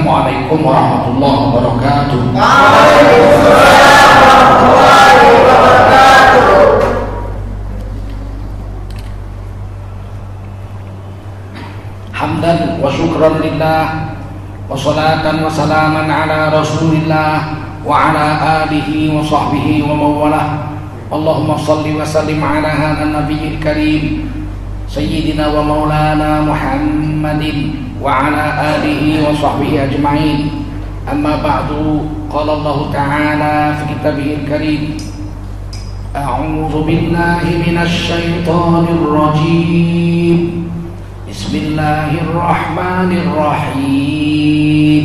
Assalamualaikum warahmatullahi wabarakatuh. Waalaikumsalam warahmatullahi wabarakatuh. Hamdan wa syukran lillah wa salatan wa salaman ala rasulillah wa ala alihi wa sahbihi wa mawalah. Allahumma salli wa sallim ala hadha nabiyil karim sayyidina wa maulana Muhammadin wa ala alihi wa sahbihi ajma'in. Amma ba'du, qala Allah ta'ala fi kitabihil karim, a'udzu billahi minasy syaithanir rajim. Bismillahirrahmanirrahim.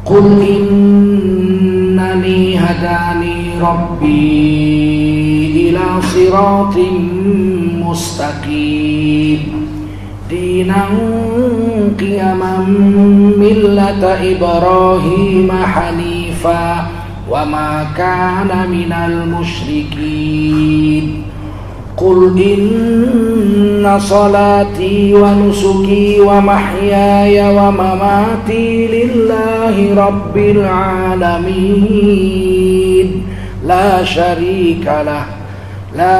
Qul innani hadani rabbi ila siratin mustaqim dinan qiyaman millata Ibrahim hanifa wa ma kana minal musyrikin. Qul inna salati wa nusuki wa mahyaya wa mamati lillahi rabbil alamin la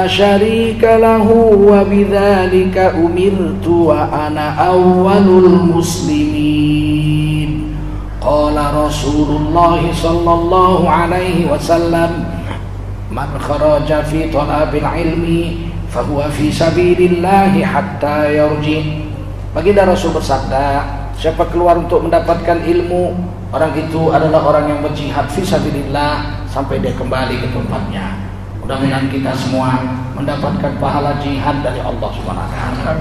syarika lahu wa bidzalika umirtu wa ana awwalul muslimin. Qala Rasulullah sallallahu alaihi wasallam, man kharaja fi talabil ilmi fahuwa fi sabilillahi hatta yarji. Baginda Rasul bersabda, siapa keluar untuk mendapatkan ilmu, orang itu adalah orang yang berjihad fi sabilillah sampai dia kembali ke tempatnya. Mudah-mudahan kita semua mendapatkan pahala jihad dari Allah Subhanahu wa taala.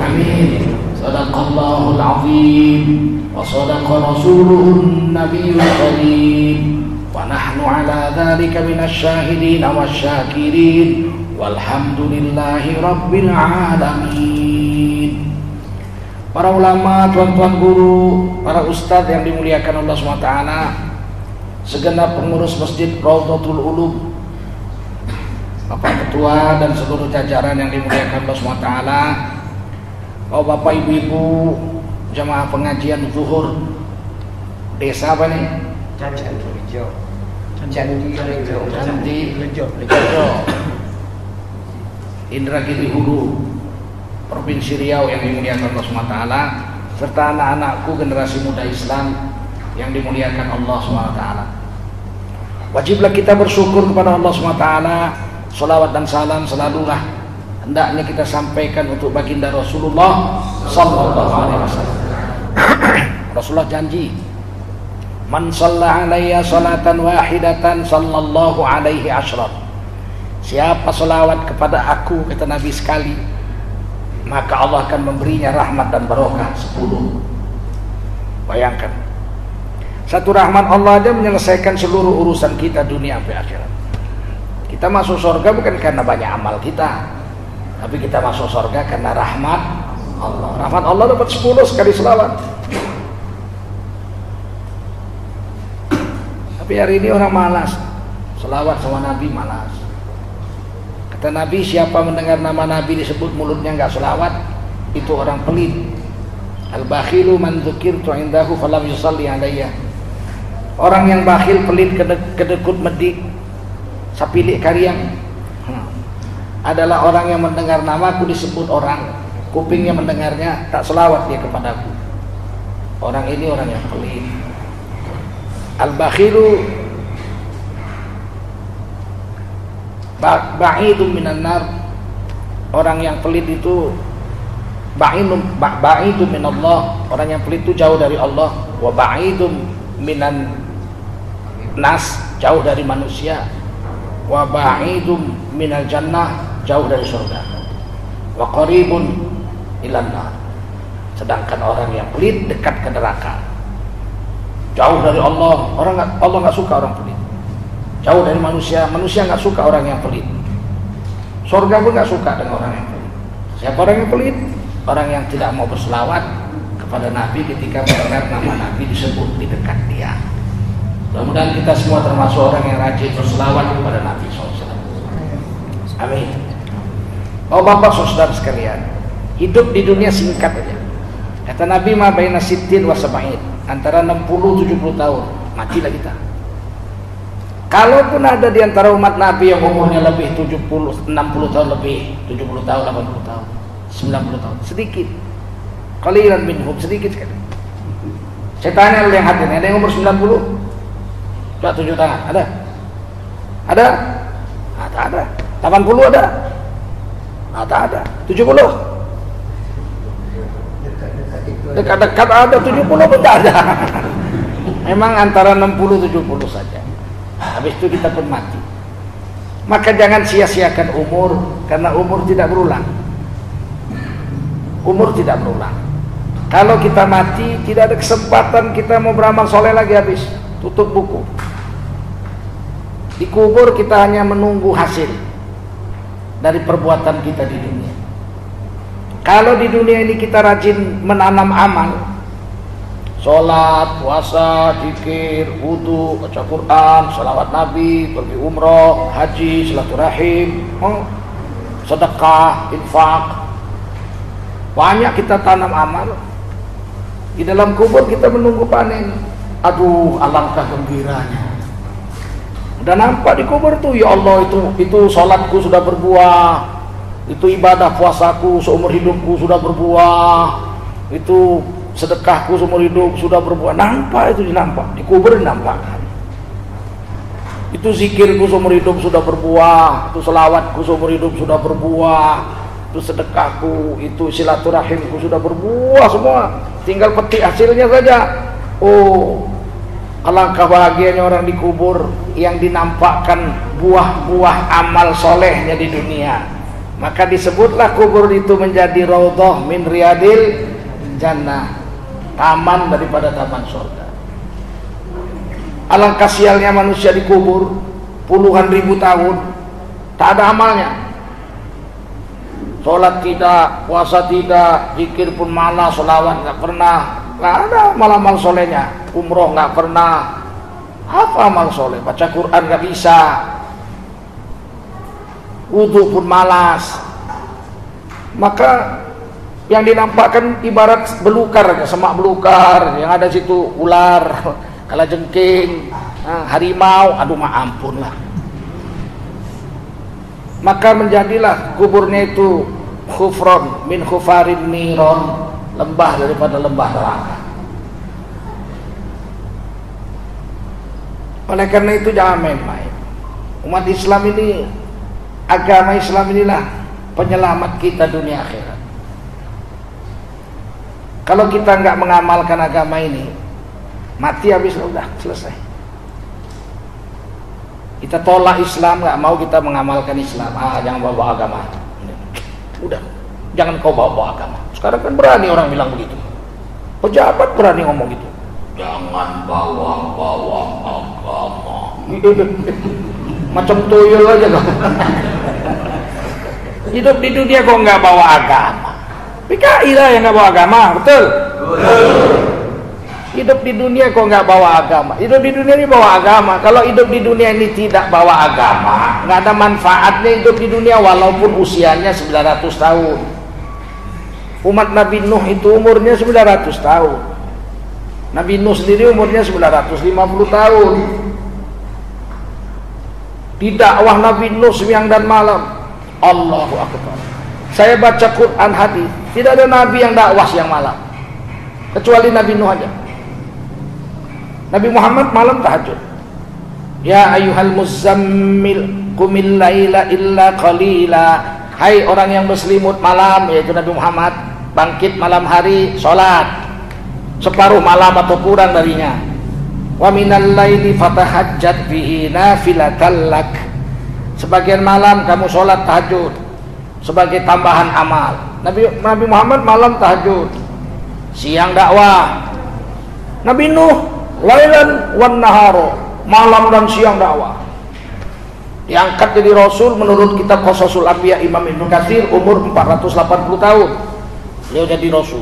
Amin. Shadaqallahul azim wa shadaqa rasuluhun nabiyul karim. Wa nahnu ala dzalika minasyahidin wasyakirin walhamdulillahi rabbil alamin. Para ulama, tuan-tuan guru, para ustadz yang dimuliakan Allah SWT, segenap pengurus Masjid Raudhatul Ulum, Bapak Ketua dan seluruh jajaran yang dimuliakan Allah SWT, Bapak ibu-ibu jamaah pengajian zuhur desa apa nih? Candi Rejo, Indragiri Hulu, Provinsi Riau yang dimuliakan Allah SWT, serta anak-anakku generasi muda Islam yang dimuliakan Allah SWT. Wajiblah kita bersyukur kepada Allah SWT. Salawat dan salam selalulah hendaknya kita sampaikan untuk baginda Rasulullah sallallahu alaihi wasallam. Rasulullah janji, man shalla alayya salatan wahidatan sallallahu alaihi asyran. Siapa salawat kepada aku, kata Nabi, sekali, maka Allah akan memberinya rahmat dan barokah 10. Bayangkan, satu rahmat Allah aja menyelesaikan seluruh urusan kita dunia sampai akhirat. Kita masuk surga bukan karena banyak amal kita, tapi kita masuk surga karena rahmat Allah. Rahmat Allah dapat 10 sekali selawat. Tapi hari ini orang malas selawat sama Nabi, malas. Kata Nabi, siapa mendengar nama Nabi disebut mulutnya enggak selawat, itu orang pelit. Al-bakhilu man dzukirtu indahu falam yusalli alayya. Orang yang bakhil, pelit, kedekut medik, sapilik karyang, adalah orang yang mendengar namaku disebut orang, kupingnya mendengarnya, tak selawat dia kepadaku. Orang ini orang yang pelit. Al-bakhilu ba'idun minan nar. Orang yang pelit itu ba'idun minallah. Orang yang pelit itu jauh dari Allah. Wa ba'idun minan nas, jauh dari manusia. Wa ba'idum minal jannah, jauh dari surga. Wa qaribun ilan nar. Sedangkan orang yang pelit dekat ke neraka, jauh dari Allah. Allah nggak suka orang pelit. Jauh dari manusia, manusia nggak suka orang yang pelit. Surga pun nggak suka dengan orang yang pelit. Siapa orang yang pelit? Orang yang tidak mau berselawat kepada Nabi ketika mendengar nama Nabi disebut di dekat dia. Mudah-mudahan kita semua termasuk orang yang rajin berselawat kepada Nabi SAW. Amin. Oh Bapak saudara sekalian, hidup di dunia singkat aja. Kata Nabi ma baina sittin wa sab'in, antara 60-70 tahun matilah kita. Kalaupun ada di antara umat Nabi yang umurnya lebih 60 tahun lebih, 70 tahun, 80 tahun, 90 tahun, sedikit. Qalilan minhum, sedikit sekali. Saya tanya yang hadir, ada yang umur 90? Coba tunjuk tangan, ada? Ada? Nah, tak ada. 80 ada? Nah, tak ada. 70? Dekat-dekat ada, 70 pun tak ada. Memang antara 60-70 saja. Habis itu kita pun mati. Maka jangan sia-siakan umur, karena umur tidak berulang. Umur tidak berulang. Kalau kita mati, tidak ada kesempatan kita mau beramal soleh lagi, habis. Tutup buku. Dikubur kita hanya menunggu hasil dari perbuatan kita di dunia. Kalau di dunia ini kita rajin menanam amal, sholat, puasa, zikir, wudu, baca Quran, salawat Nabi, pergi umroh, haji, silaturahim, sedekah, infak, banyak kita tanam amal. Di dalam kubur kita menunggu panen. Aduh, alangkah gembiranya. Udah nampak di kubur tuh, ya Allah, itu sholatku sudah berbuah, itu ibadah puasaku seumur hidupku sudah berbuah, itu sedekahku seumur hidup sudah berbuah. Nampak itu, dinampak di kubur, dinampakkan. Itu zikirku seumur hidup sudah berbuah, itu selawatku seumur hidup sudah berbuah, itu sedekahku, itu silaturahimku sudah berbuah semua. Tinggal petik hasilnya saja. Oh, alangkah bahagianya orang dikubur yang dinampakkan buah-buah amal solehnya di dunia. Maka disebutlah kubur itu menjadi raudhah min riyadil jannah, taman daripada taman surga. Alangkah sialnya manusia dikubur puluhan ribu tahun, tak ada amalnya. Sholat tidak, puasa tidak, zikir pun malas, sholawat nggak pernah, nggak ada amal-amal solehnya. Umroh nggak pernah, apa amal soleh? Baca Quran nggak bisa, wudu pun malas. Maka yang dinampakkan ibarat belukar, semak belukar, yang ada situ ular, kalajengking, harimau, aduh ampun lah. Maka menjadilah kuburnya itu khufron min khufarin niron, lembah daripada lembah neraka. Oleh karena itu jangan main-main. Umat Islam ini, agama Islam inilah penyelamat kita dunia akhirat. Kalau kita nggak mengamalkan agama ini, mati habis, udah selesai. Kita tolak Islam, nggak mau kita mengamalkan Islam. Jangan bawa agama. Udah, jangan kau bawa agama. Sekarang kan berani orang bilang begitu. Pejabat berani ngomong gitu. Jangan bawa-bawa agama. Macam tuyul aja dong. Hidup di dunia kok nggak bawa agama. PKI lah yang nggak bawa agama, betul? Hidup di dunia kok nggak bawa agama. Hidup di dunia ini bawa agama. Kalau hidup di dunia ini tidak bawa agama, nggak ada manfaatnya hidup di dunia walaupun usianya 900 tahun. Umat Nabi Nuh itu umurnya 900 tahun. Nabi Nuh sendiri umurnya 950 tahun. Di dakwah Nabi Nuh siang dan malam. Allahu Akbar. Saya baca Quran hadis, tidak ada nabi yang dakwah siang malam kecuali Nabi Nuh aja. Nabi Muhammad malam tahajud. Ya ayyuhal muzammil qumil laila illa qalila. Hai orang yang berselimut malam, yaitu Nabi Muhammad, bangkit malam hari, sholat separuh malam atau kurang darinya. Wa minal laili fatahajjat bihi nafilatan lak. Sebagian malam kamu sholat tahajud sebagai tambahan amal. Nabi Muhammad malam tahajud, siang dakwah. Nabi Nuh lailan wan naharo, malam dan siang dakwah. Diangkat jadi rasul menurut kitab Qasasul Anbiya Imam Ibnu Katsir umur 480 tahun. Beliau jadi rasul.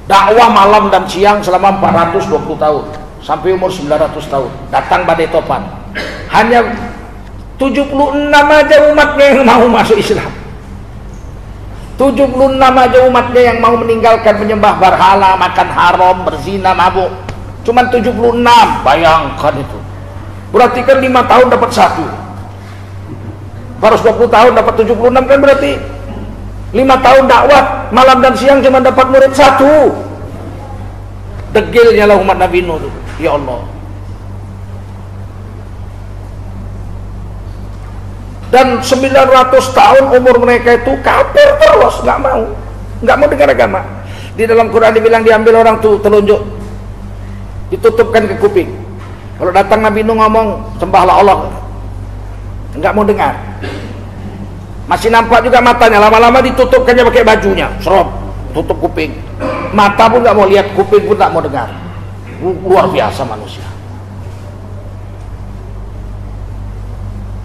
Dakwah malam dan siang selama 420 tahun sampai umur 900 tahun. Datang badai topan. Hanya 76 aja umatnya yang mau masuk Islam. 76 aja umatnya yang mau meninggalkan menyembah berhala, makan haram, berzina, mabuk. Cuman 76, bayangkan itu. Berarti kan 5 tahun dapat 1. Harus 20 tahun dapat 76 kan berarti 5 tahun dakwah, malam dan siang cuma dapat murid 1. Degilnya lah umat Nabi Nuh itu. Ya Allah. Dan 900 tahun umur mereka itu kafir terus, nggak mau dengar agama. Di dalam Quran dibilang diambil orang tuh telunjuk, ditutupkan ke kuping. Kalau datang Nabi Nuh ngomong sembahlah Allah, nggak mau dengar. Masih nampak juga matanya, lama-lama ditutupkannya pakai bajunya, serop, tutup kuping. Mata pun nggak mau lihat, kuping pun nggak mau dengar. Luar biasa manusia.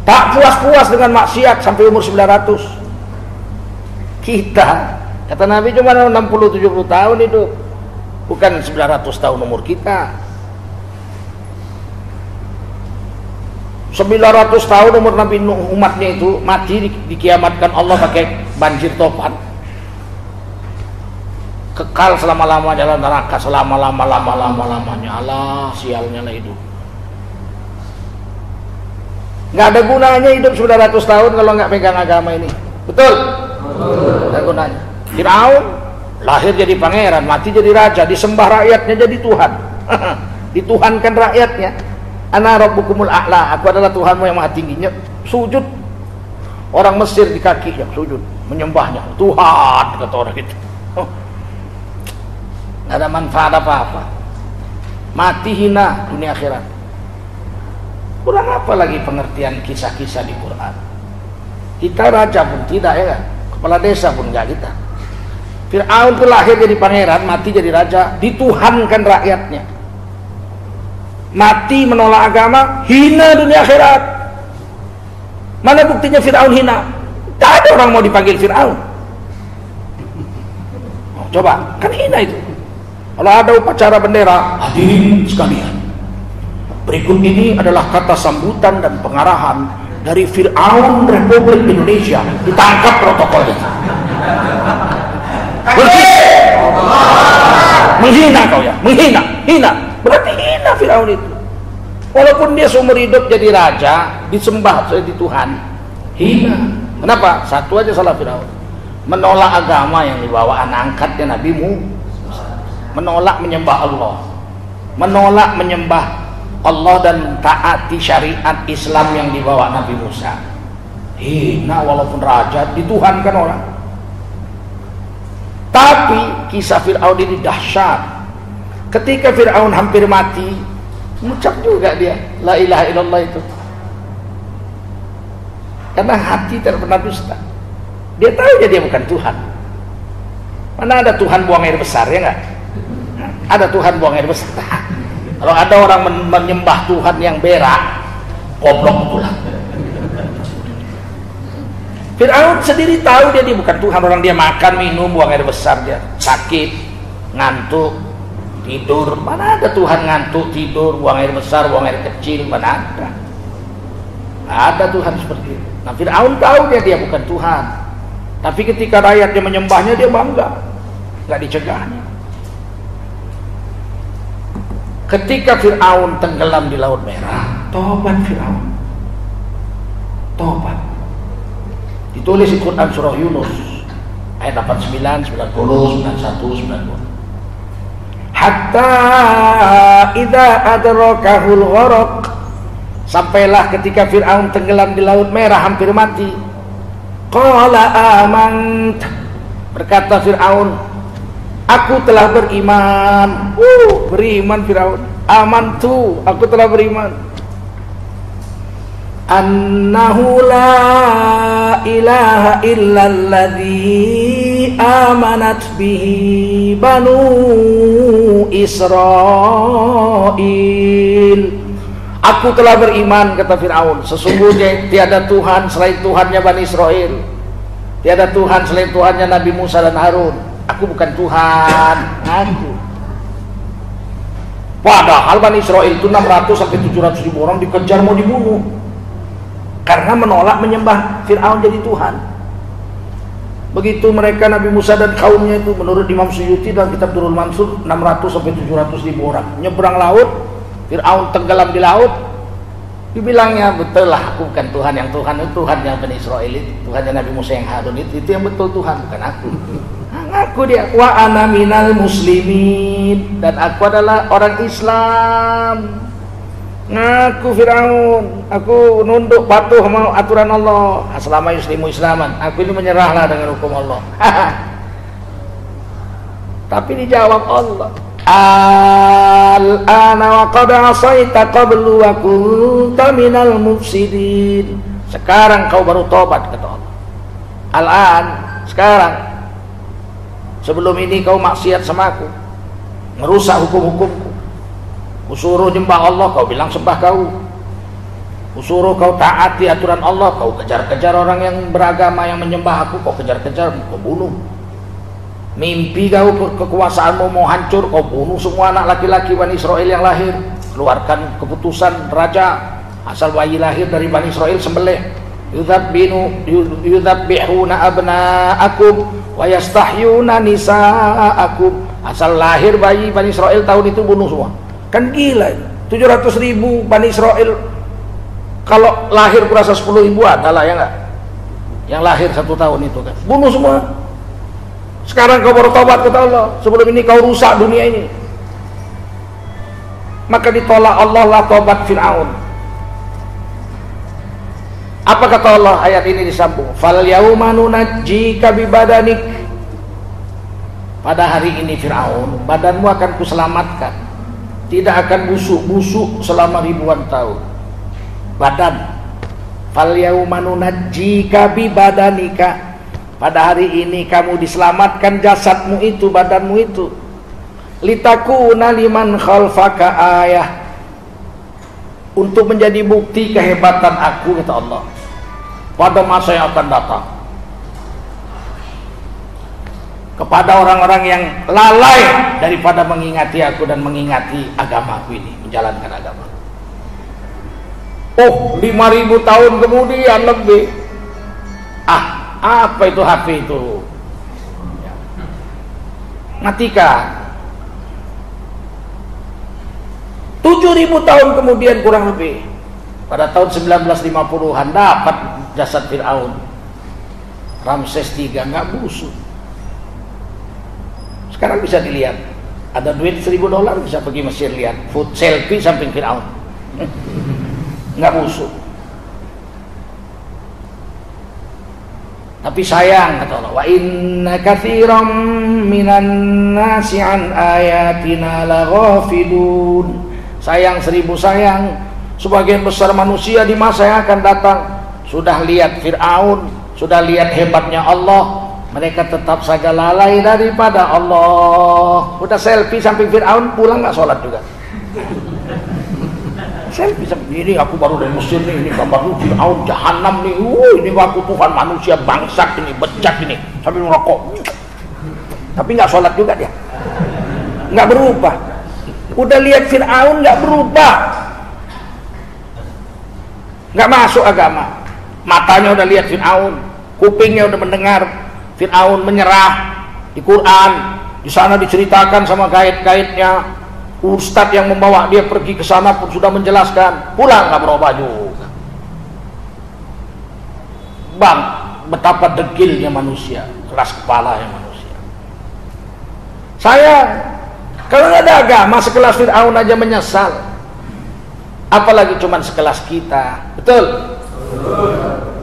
Tak puas-puas dengan maksiat sampai umur 900. Kita, kata Nabi, cuma 60-70 tahun hidup, bukan 900 tahun umur kita. 900 tahun umur Nabi Nuh, umatnya itu mati dikiamatkan Allah pakai banjir topan, kekal selama-lamanya dalam neraka, selama-lamanya. Allah, sialnya lah hidup. Nggak ada gunanya hidup 900 tahun kalau nggak pegang agama ini. Betul? Nggak ada gunanya. Fir'aun lahir jadi pangeran, mati jadi raja, disembah rakyatnya jadi Tuhan. Dituhankan rakyatnya. Ana rabbukumul a'la, aku adalah Tuhanmu yang maha tingginya. Sujud. Orang Mesir di kakinya sujud, menyembahnya. Tuhan, kata orang itu. Nggak ada manfaat apa-apa. Mati hina dunia akhirat. Kurang apa lagi pengertian kisah-kisah di Quran? Kita raja pun tidak, ya kan? Kepala desa pun enggak kita. Fir'aun itu lahir jadi pangeran, mati jadi raja, dituhankan rakyatnya. Mati menolak agama, hina dunia akhirat. Mana buktinya Fir'aun hina? Tak ada orang mau dipanggil Fir'aun. Oh, coba, kan hina itu. Kalau ada upacara bendera, hadirin sekalian, berikut ini adalah kata sambutan dan pengarahan dari Fir'aun Republik Indonesia. Ditangkap protokolnya. Menghina kau ya, hina. Berarti hina Fir'aun itu. Walaupun dia seumur hidup jadi raja, disembah jadi Tuhan, hina. Kenapa? Satu aja salah Fir'aun. Menolak agama yang dibawa anak angkatnya Nabi Musa. Menolak menyembah Allah. Menolak menyembah Allah dan taati syariat Islam yang dibawa Nabi Musa. Hina walaupun raja, dituhankan orang. Tapi kisah Fir'aun ini dahsyat. Ketika Fir'aun hampir mati, mengucap juga dia la ilaha illallah itu. Karena hati tidak pernah dusta. Dia tahu dia bukan Tuhan. Mana ada Tuhan buang air besar, ya enggak? Ada Tuhan buang air besar. Kalau ada orang menyembah Tuhan yang berak, goblok pula. Fir'aun sendiri tahu dia bukan Tuhan. Orang dia makan, minum, buang air besar, dia sakit, ngantuk, tidur. Mana ada Tuhan ngantuk, tidur, buang air besar, buang air kecil? Mana ada? Ada Tuhan seperti itu. Nah, Fir'aun tahu dia bukan Tuhan. Tapi ketika rakyatnya menyembahnya, dia bangga, nggak dicegahnya. Ketika Fir'aun tenggelam di Laut Merah, tobat Fir'aun. Tobat. Ditulis di Quran surah Yunus ayat 89, 90, 91, 92. Hatta idza adrakahul gharaq, sampailah ketika Fir'aun tenggelam di Laut Merah hampir mati. Qala amant, berkata Fir'aun, aku telah beriman. Beriman Fir'aun. Amantu, aku telah beriman. Annahu la ilaha illalladzi amanat bihi banu Israil. Aku telah beriman, kata Fir'aun, sesungguhnya tiada Tuhan selain Tuhannya Bani Israel. Tiada Tuhan selain Tuhannya Nabi Musa dan Harun. Aku bukan Tuhan. Aku. Padahal Bani Israel itu 600 sampai 700 ribu orang dikejar mau dibunuh karena menolak menyembah Fir'aun jadi Tuhan. Begitu mereka Nabi Musa dan kaumnya itu, menurut Imam Suyuti dalam kitab Durrul Mansur, 600 sampai 700 ribu orang nyebrang laut, Fir'aun tenggelam di laut. Dibilangnya, betul lah aku bukan Tuhan, yang Tuhan itu Tuhan yang Bani Israel itu, Tuhannya Nabi Musa yang Harun itu yang betul Tuhan, bukan aku. Ngaku dia, wa ana minal muslimin, dan aku adalah orang Islam. Ngaku Fir'aun, aku nunduk patuh sama aturan Allah. Aslama yuslimu islaman, aku ini menyerahlah dengan hukum Allah. Tapi dijawab Allah, al-ana wa qad asaita qablu wa kunta minal mufsidin. Sekarang kau baru tobat, kata Allah. Al-an, sekarang. Sebelum ini kau maksiat sama aku, merusak hukum-hukumku. Kusuruh nyembah Allah, kau bilang sembah kau. Kusuruh kau taati aturan Allah, kau kejar-kejar orang yang beragama yang menyembah aku, kau kejar-kejar, kau bunuh. Mimpi kau kekuasaanmu mau hancur, kau bunuh semua anak laki-laki Bani Israel yang lahir. Keluarkan keputusan raja, asal bayi lahir dari Bani Israel sembelih. Yudzabbihuna abna'akum wa yastahyuna nisa'akum. Asal lahir bayi Bani Israel tahun itu bunuh semua. Kan gila itu. 700 ribu Bani Israel, kalau lahir kurasa 10 ribu adalah ya enggak? Yang lahir 1 tahun itu kan bunuh semua. Sekarang kau baru taubat, kata Allah. Sebelum ini kau rusak dunia ini. Maka ditolak Allah lah taubat Fir'aun. Apa kata Allah? Ayat ini disambung, fal yauma nunajjika bibadanik. Pada hari ini Fir'aun, badanmu akan kuselamatkan, tidak akan busuk-busuk selama ribuan tahun. Badan. Fal yauma nunajjika bibadanika. Pada hari ini kamu diselamatkan jasadmu itu, badanmu itu. Litakuna liman khalfaka ayah, untuk menjadi bukti kehebatan aku, kata Allah, pada masa yang akan datang, kepada orang-orang yang lalai daripada mengingati aku dan mengingati agamaku ini, menjalankan agama. Oh, 5.000 tahun kemudian lebih. Apa itu HP itu? Matikan. 7.000 tahun kemudian kurang lebih, pada tahun 1950-an dapat jasad Fir'aun. Ramses III nggak busuk. Sekarang bisa dilihat, ada duit $1.000 bisa pergi Mesir lihat food selfie samping Fir'aun. Nggak busuk. Tapi sayang, kata Allah, wa inna katsiran minan nasi an ayatina laghafilun. Sayang 1000 sayang, sebagian besar manusia di masa yang akan datang sudah lihat Fir'aun, sudah lihat hebatnya Allah, mereka tetap saja lalai daripada Allah. Udah selfie samping Fir'aun, pulang nggak sholat juga. Selfie samping, ini aku baru dari Mesir nih, ini gambar lu Fir'aun jahanam nih, ini aku Tuhan manusia bangsat ini, bejat ini, sambil merokok. Tapi nggak sholat juga dia, nggak berubah. Udah lihat Fir'aun nggak berubah, nggak masuk agama. Matanya udah lihat Fir'aun, kupingnya udah mendengar Fir'aun menyerah di Quran. Di sana diceritakan sama gaib-gaibnya. Ustadz yang membawa dia pergi ke sana pun sudah menjelaskan, pulang nggak berubah juga. Bang, betapa degilnya manusia, keras kepalanya manusia. Sayang, kalau nggak ada agama sekelas Fir'aun aja menyesal, apalagi cuman sekelas kita. Betul?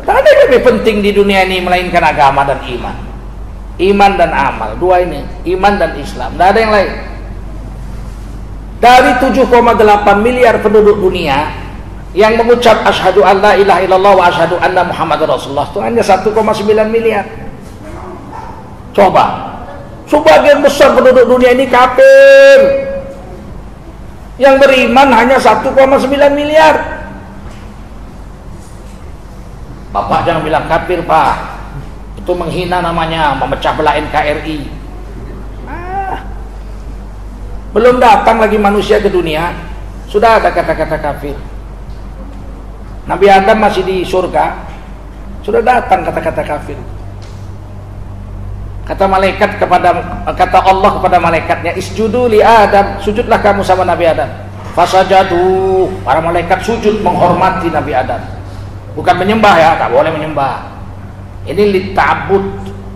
Tak ada yang lebih penting di dunia ini melainkan agama dan iman. Iman dan amal, dua ini, iman dan Islam, tidak ada yang lain. Dari 7,8 miliar penduduk dunia yang mengucap asyhadu an la ilaha illallah wa asyhadu anna muhammadar rasulullah, itu hanya 1,9 miliar. Coba, sebagian besar penduduk dunia ini kafir, yang beriman hanya 1,9 miliar. Bapak jangan bilang kafir, Pak, itu menghina namanya, memecah belah NKRI. Belum datang lagi manusia ke dunia, sudah ada kata-kata kafir. Nabi Adam masih di surga, sudah datang kata-kata kafir. Kata Allah kepada malaikatnya, isjudu li Adam, sujudlah kamu sama Nabi Adam. Fasajadu, para malaikat sujud menghormati Nabi Adam. Bukan menyembah ya, tak boleh menyembah. Ini litabud,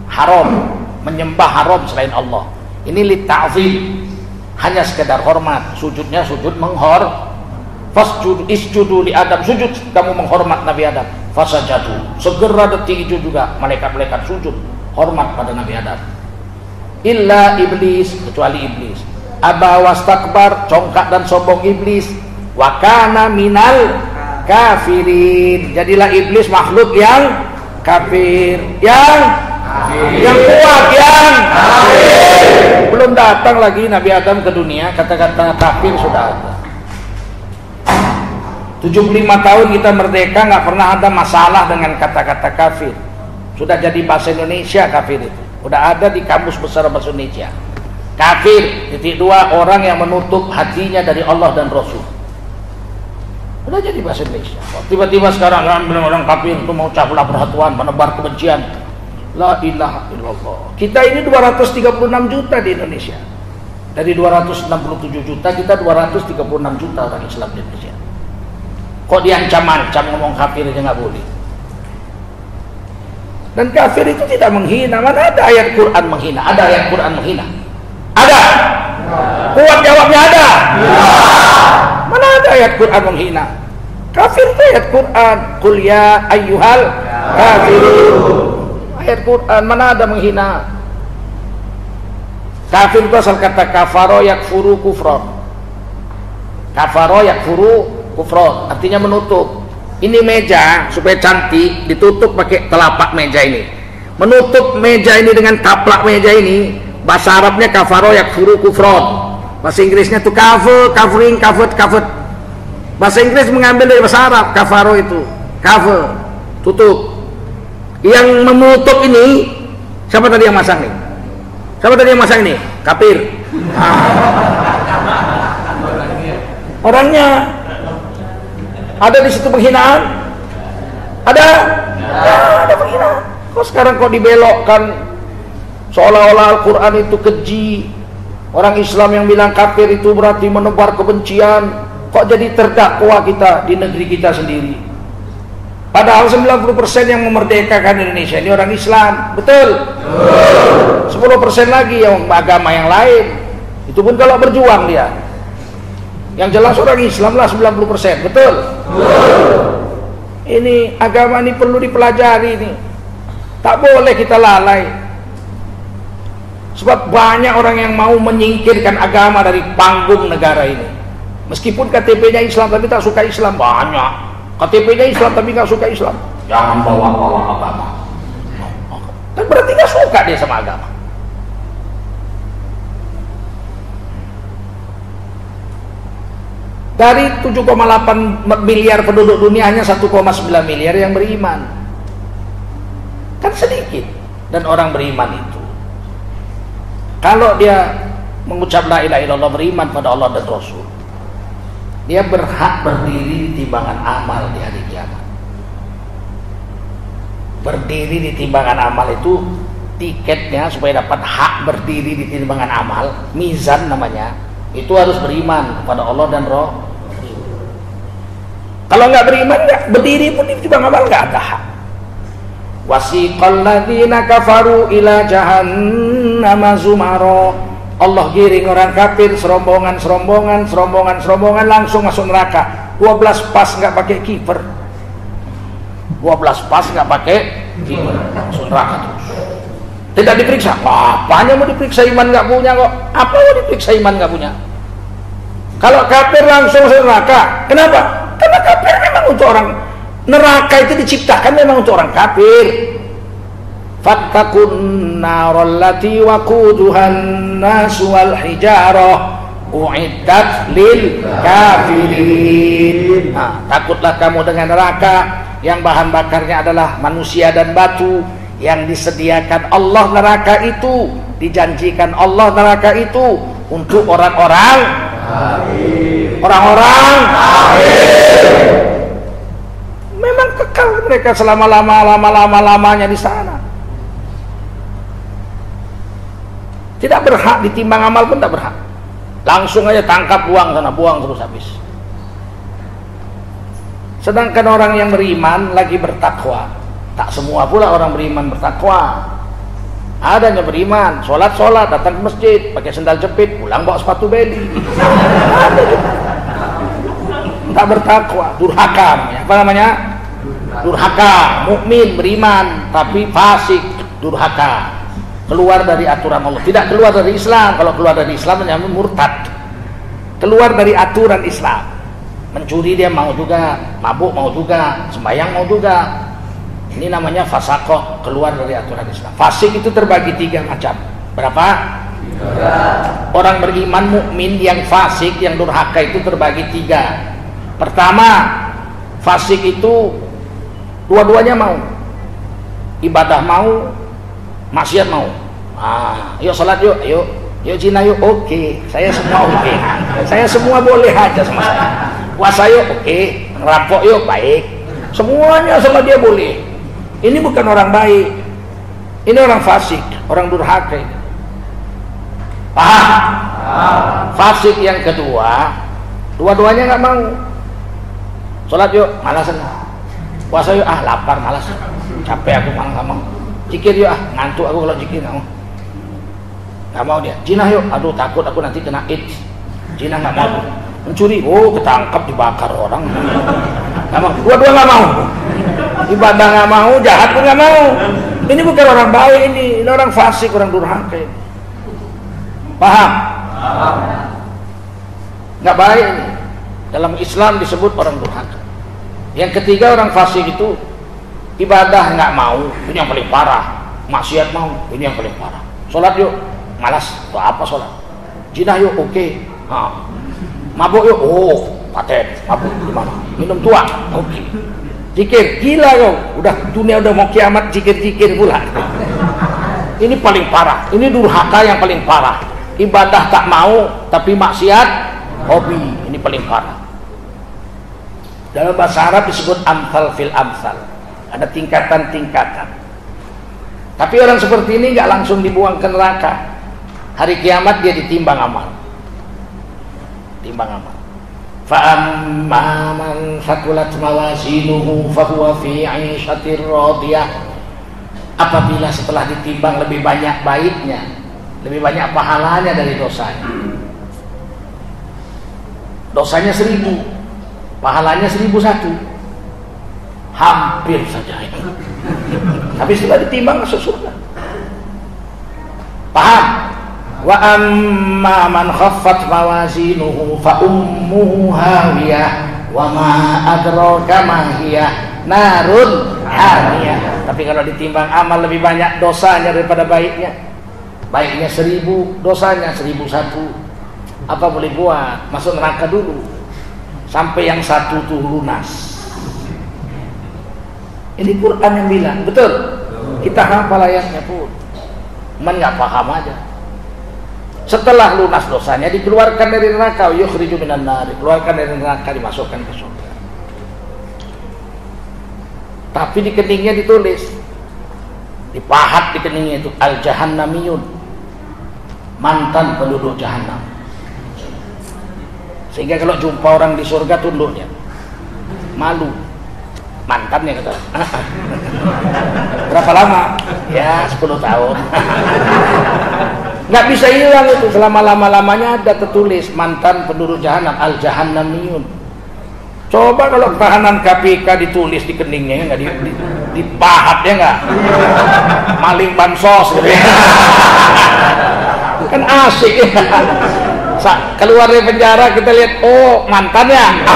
haram, menyembah haram selain Allah. Ini lita'zim, hanya sekedar hormat. Sujudnya sujud fasjud isjudu li Adam, sujud kamu menghormat Nabi Adam. Fasajadu, segera detik itu juga malaikat-malaikat sujud hormat pada Nabi Adam. Illa iblis, kecuali iblis. Aba wastakbar, congkak dan sombong iblis. Wa kana minal kafirin, jadilah iblis makhluk yang kafir, yang kuat, yang kafir. Belum datang lagi Nabi Adam ke dunia, kata-kata kafir sudah ada. 75 tahun kita merdeka, nggak pernah ada masalah dengan kata-kata kafir. Sudah jadi bahasa Indonesia kafir itu. Udah ada di kamus besar bahasa Indonesia. Kafir, titik dua, orang yang menutup hatinya dari Allah dan Rasul. Udah jadi bahasa Indonesia. Tiba-tiba sekarang kan orang kafir itu mau campur persatuan, menebar kebencian. La ilaha illallah. Kita ini 236 juta di Indonesia. Dari 267 juta, kita 236 juta orang Islam di Indonesia. Kok diancam-ancam ngomong kafir aja nggak boleh? Dan kafir itu tidak menghina. Mana ada ayat Quran menghina? Ada ayat Quran menghina? Ada? Kuat jawabnya ada? Mana ada ayat Quran menghina? Kafir itu ayat Quran. Qul ya ayyuhal kafirun. Ayat Quran, mana ada menghina? Kafir itu asal kata kafaro yakfuru kufron. Kafaro yakfuru kufron, artinya menutup. Ini meja supaya cantik ditutup pakai telapak meja ini. Menutup meja ini dengan taplak meja ini, bahasa Arabnya kafaro yakfuru kufron. Bahasa Inggrisnya itu covering, covered. Bahasa Inggris mengambil dari bahasa Arab, kafaro itu cover, tutup. Yang menutup ini siapa tadi yang masang nih? Siapa tadi yang masang ini? Kafir. Orangnya ada di situ penghinaan? Ada? Ya, ada penghinaan. Kok sekarang kok dibelokkan seolah-olah Al-Quran itu keji. Orang Islam yang bilang kafir itu berarti menebar kebencian. Kok jadi terdakwa kita di negeri kita sendiri? Padahal 90% yang memerdekakan Indonesia ini orang Islam. Betul? 10% lagi yang agama yang lain. Itu pun kalau berjuang dia. Yang jelas orang Islam lah 90%. Betul? Ini agama ini perlu dipelajari ini. Tak boleh kita lalai. Sebab banyak orang yang mau menyingkirkan agama dari panggung negara ini. Meskipun KTP-nya Islam tapi tak suka Islam. Banyak KTP-nya Islam tapi gak suka Islam. Jangan bawa-bawa agama. Dan berarti gak suka dia sama agama. Dari 7,8 miliar penduduk dunia hanya 1,9 miliar yang beriman. Kan sedikit. Dan orang beriman itu, kalau dia mengucap la ilaha illallah, beriman pada Allah dan Rasul, dia berhak berdiri di timbangan amal di hari kiamat. Berdiri di timbangan amal itu tiketnya supaya dapat hak berdiri di timbangan amal, mizan namanya. Itu harus beriman kepada Allah dan Rasul. Kalau nggak beriman, nggak berdiri pun di timbangan amal nggak ada hak. Wasiqal ladzina kafaru ila jahannama zumara. Allah giring orang kafir serombongan langsung masuk neraka. 12 pas nggak pakai kiper. 12 pas nggak pakai kiper, masuk neraka terus. Tidak diperiksa. Apanya mau diperiksa, iman nggak punya kok. Apa mau diperiksa, iman nggak punya? Kalau kafir langsung masuk neraka. Kenapa? Karena kafir memang untuk orang, neraka itu diciptakan memang untuk orang kafir. Fattakun narol lati waquduhan nasu wal hijarah uiddat lil kafirin. Takutlah kamu dengan neraka yang bahan bakarnya adalah manusia dan batu, yang disediakan Allah neraka itu, dijanjikan Allah neraka itu untuk orang-orang memang kekal mereka selama-lamanya di sana. Tidak berhak ditimbang amal pun tak berhak. Langsung aja tangkap, buang sana, buang terus habis. Sedangkan orang yang beriman lagi bertakwa. Tak semua pula orang beriman bertakwa. Ada yang beriman, sholat, datang ke masjid, pakai sendal jepit, pulang bawa sepatu beli. Ada juga. Tak bertakwa, durhaka namanya. Apa namanya? Durhaka. Mukmin beriman tapi fasik, durhaka. Keluar dari aturan Allah, tidak keluar dari Islam. Kalau keluar dari Islam namanya murtad. Keluar dari aturan Islam. Mencuri dia mau juga, mabuk mau juga, sembahyang mau juga. Ini namanya fasakoh, keluar dari aturan Islam. Fasik itu terbagi 3 macam. Berapa? 3. Orang beriman mukmin yang fasik, yang durhaka itu terbagi 3. Pertama, fasik itu dua-duanya mau. Ibadah mau, maksiat mau. Yuk salat yuk, yuk zina yuk, oke. Saya semua oke. Saya semua boleh aja sama saya. Puasa yuk, oke. Ngerampok yuk, baik. Semuanya sama dia boleh. Ini bukan orang baik. Ini orang fasik, orang durhaka. Paham? Fasik yang kedua, dua-duanya nggak mau. Sholat yuk, malasan. Puasa yuk, lapar, malas. Capek aku, malah nggak mau. Zikir yuk, ngantuk aku kalau zikir nggak mau. Nggak mau dia. Zina yuk, aduh takut aku nanti kena AIDS. Zina nggak mau. Mencuri, ketangkap dibakar orang. Nggak mau. Dua-dua nggak mau. Ibadah nggak mau, jahat pun nggak mau. Ini bukan orang baik, ini orang fasik, orang durhaka. Paham? Nggak baik ini. Dalam Islam disebut orang durhaka. Yang ketiga orang fasik itu ibadah nggak mau, ini yang paling parah. Maksiat mau, ini yang paling parah. Sholat yuk, malas. Tuh apa sholat? Zina yuk, oke. Mabuk yuk, paten. Mabuk gimana? Minum tua, oke. Zikir, gila kau. Udah dunia udah mau kiamat, zikir-zikir pula. Ini paling parah. Ini durhaka yang paling parah. Ibadah tak mau, tapi maksiat hobi. Ini paling parah. Dalam bahasa Arab disebut amsal fil amsal. Ada tingkatan-tingkatan. Tapi orang seperti ini nggak langsung dibuang ke neraka. Hari kiamat dia ditimbang amal. Timbang amal. Fa'amma man saqulat mawazinuhu fahuwa fi 'ishatir radiyah. Apabila setelah ditimbang lebih banyak baiknya, lebih banyak pahalanya dari dosanya. Dosanya 1000, pahalanya 1001. Hampir saja itu. Tapi setelah ditimbang masuk surga. Paham? Wa amma man khaffat mawazinuhu fa ummuhu hawiyah wa ma adraka ma hiya narun hamiyah. Tapi kalau ditimbang amal lebih banyak dosanya daripada baiknya. Baiknya 1000, dosanya 1001. Apa boleh buat? Masuk neraka dulu. Sampai yang satu tuh lunas. Ini Quran yang bilang, betul? Kita hafal ayatnya pun. Man nggak paham aja. Setelah lunas dosanya dikeluarkan dari neraka, yukhriju minan nar, dikeluarkan dari neraka, dimasukkan ke surga. Tapi di keningnya ditulis, dipahat di keningnya itu al-jahannamiyun, mantan penduduk jahannam. Sehingga kalau jumpa orang di surga tunduknya, malu. Mantannya kata. Berapa lama? Ya 10 tahun. Nggak bisa hilang itu, selama lama-lamanya ada tertulis mantan penduduk jahanam, al-jahannamiyun. Coba kalau tahanan KPK ditulis di keningnya, nggak dipahat ya nggak? Maling bansos gitu ya. Kan asik ya. Keluar dari penjara kita lihat, oh mantannya.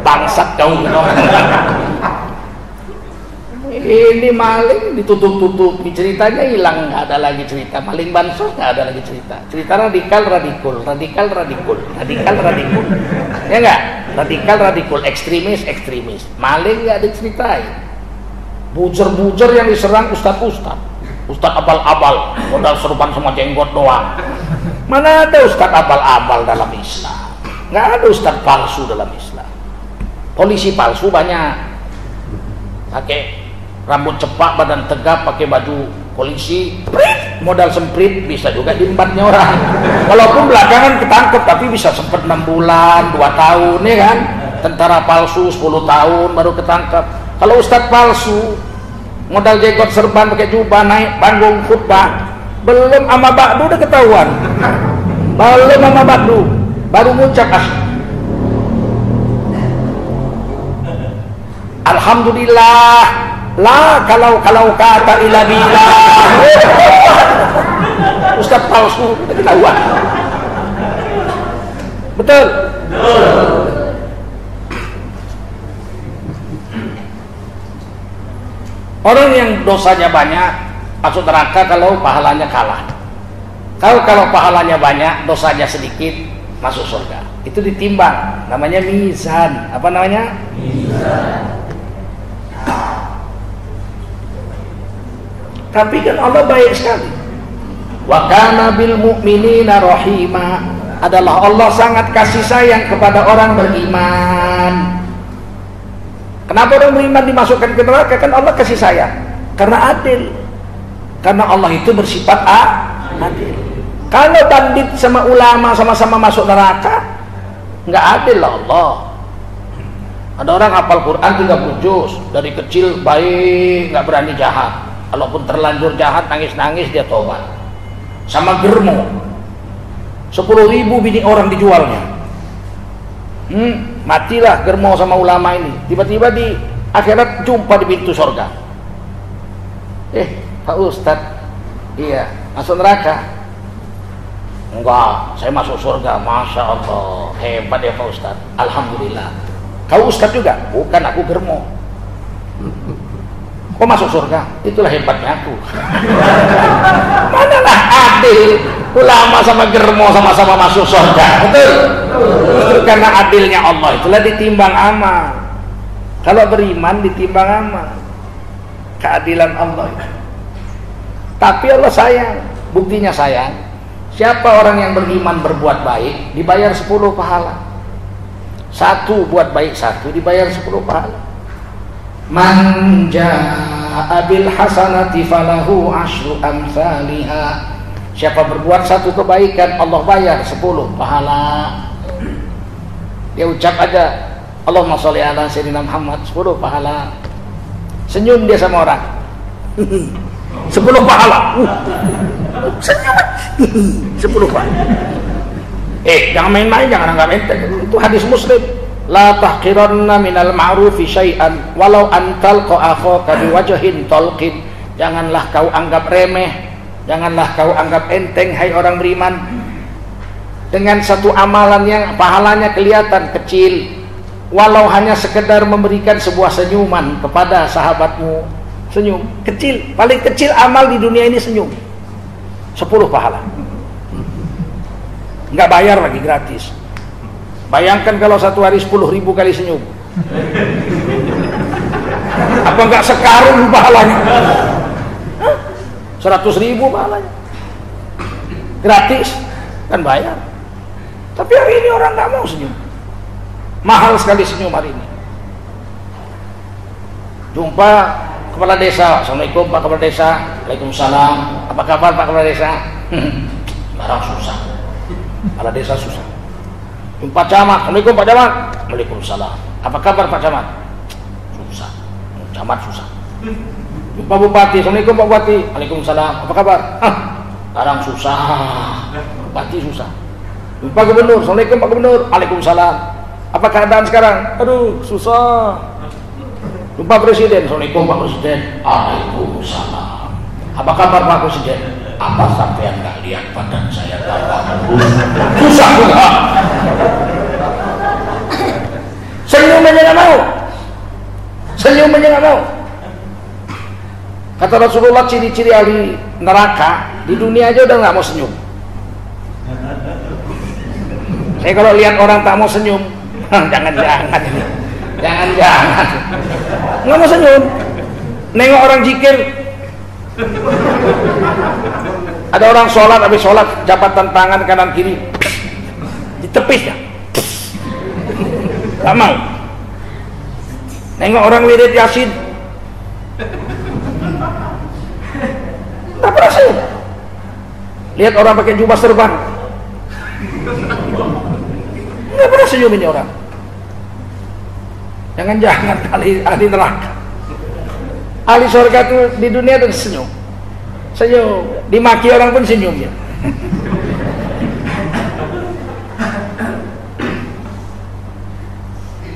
Bangsat kau gitu. Ini maling ditutup-tutup, ceritanya hilang, nggak ada lagi cerita. Maling bansos nggak ada lagi cerita. Cerita radikal, ya nggak? Radikal, ekstremis. Maling nggak diceritain. Bujer yang diserang ustad abal-abal, modal serupan sama jenggot doang. Mana ada ustad abal-abal dalam Islam? Nggak ada ustad palsu dalam Islam. Polisi palsu banyak, pakai rambut cepak, badan tegap, pakai baju polisi, modal semprit bisa juga diembatnya orang. Walaupun belakangan ketangkep, tapi bisa sempat 6 bulan, 2 tahun ya kan. Tentara palsu 10 tahun baru ketangkep. Kalau ustadz palsu, modal jenggot serban pakai jubah naik panggung khutbah, belum ama ba'du udah ketahuan. Belum ama ba'du, baru ngucap alhamdulillah, lah kalau kata ila billah. Ustaz palsu udah ketahuan. Betul? Orang yang dosanya banyak masuk neraka kalau pahalanya kalah. Kalau pahalanya banyak, dosanya sedikit, masuk surga. Itu ditimbang, namanya mizan. Apa namanya? Mizan. Tapi kan Allah baik sekali. Wa kana bil mu'minina rahima. Adalah Allah sangat kasih sayang kepada orang beriman. Kenapa orang beriman dimasukkan ke neraka? Kan Allah kasih sayang. Karena adil. Karena Allah itu bersifat adil. Kalau bandit sama ulama sama-sama masuk neraka, nggak adil lah Allah. Ada orang hafal Quran 30 juz, dari kecil baik, nggak berani jahat. Kalaupun terlanjur jahat, nangis-nangis dia tobat. Sama germo, 10.000 bini orang dijualnya. Matilah germo sama ulama ini. Tiba-tiba di akhirat jumpa di pintu surga. Pak Ustadz, iya masuk neraka? Enggak, saya masuk surga. Masya Allah, hebat ya Pak Ustadz. Alhamdulillah. Kau Ustadz juga? Bukan, aku germo. Kok masuk surga? Itulah hebatnya aku. Manalah adil, ulama sama germo sama-sama masuk surga. Betul? Justru karena adilnya Allah itulah ditimbang amal. Kalau beriman ditimbang amal, keadilan Allah. Tapi Allah sayang, buktinya sayang. Siapa orang yang beriman berbuat baik dibayar 10 pahala. 1 buat baik, 1 dibayar 10 pahala. Man jaa bil hasanati falahu asyru amsalihha. Siapa berbuat 1 kebaikan, Allah bayar 10 pahala. Dia ucap aja Allahumma sholli ala sayyidina Muhammad, 10 pahala. Senyum dia sama orang. 10 pahala. Senyum. 10 pahala. Jangan main-main, jangan anggap enteng. Itu hadis Muslim. La tahqiranna minal ma'rufi syai'an walau antal akhaka biwajhin talqin. Janganlah kau anggap remeh, janganlah kau anggap enteng hai orang beriman dengan satu amalan yang pahalanya kelihatan kecil, walau hanya sekedar memberikan sebuah senyuman kepada sahabatmu. Senyum kecil, paling kecil amal di dunia ini senyum. 10 pahala. Enggak bayar lagi, gratis. Bayangkan kalau 1 hari 10.000 kali senyum. Apa enggak sekarung pahalanya? 100.000 pahalanya. Gratis, kan bayar. Tapi hari ini orang enggak mau senyum. Mahal sekali senyum hari ini. Jumpa kepala desa, Assalamualaikum Pak Kepala Desa. Waalaikumsalam. Apa kabar Pak Kepala Desa? Sekarang susah. Kepala desa susah. Jumpa camat, Assalamualaikum Pak Camat. Waalaikumsalam. Apa kabar Pak Camat? Susah. Camat susah. Jumpa Bupati, Assalamualaikum Pak Bupati. Waalaikumsalam. Apa kabar? Sekarang susah. Bupati susah. Jumpa Gubernur, Assalamualaikum Pak Gubernur. Waalaikumsalam. Apa keadaan sekarang? Aduh, susah. Jumpa Presiden, Assalamualaikum Pak Presiden. Waalaikumsalam. Apa kabar Pak Presiden? Apa sampean nggak lihat badan saya tambah susah juga. Senyum aja nggak mau. Senyum aja nggak mau. Kata Rasulullah, ciri-ciri ahli neraka di dunia aja udah nggak mau senyum. Saya kalau lihat orang tak mau senyum, jangan-jangan ini, jangan-jangan nggak mau senyum. Nengok orang zikir, ada orang sholat, habis sholat jabatan tangan kanan kiri ditepis ya, nggak mau. Nengok orang wirid yasin, Nggak pernah senyum. Lihat orang pakai jubah serban, nggak pernah senyum ini orang. Jangan-jangan ahli neraka. Ahli surga itu di dunia itu senyum. Dimaki orang pun senyum ya.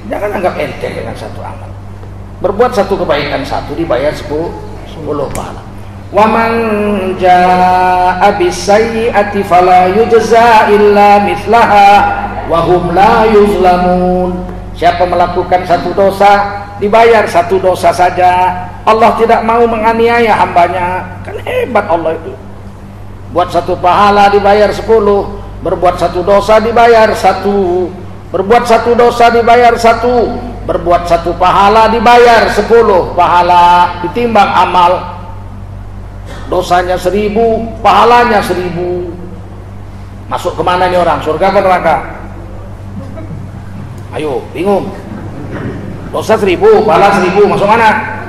Jangan anggap enteng dengan satu amal. Berbuat satu kebaikan satu dibayar 10 pahala. Wa man jaa'a bis-sayyi'ati fala yujza illa mithlaha wa hum la yuzlamun. Siapa melakukan satu dosa dibayar satu dosa saja. Allah tidak mau menganiaya hambanya. Kan hebat Allah itu. Buat satu pahala dibayar 10, berbuat satu dosa dibayar 1, berbuat satu dosa dibayar 1, berbuat satu pahala dibayar 10 pahala, ditimbang amal. Dosanya 1000, pahalanya 1000. Masuk kemana nih orang? Surga apa neraka? Ayo, bingung. Dosa 1000, pahala 1000, masuk mana?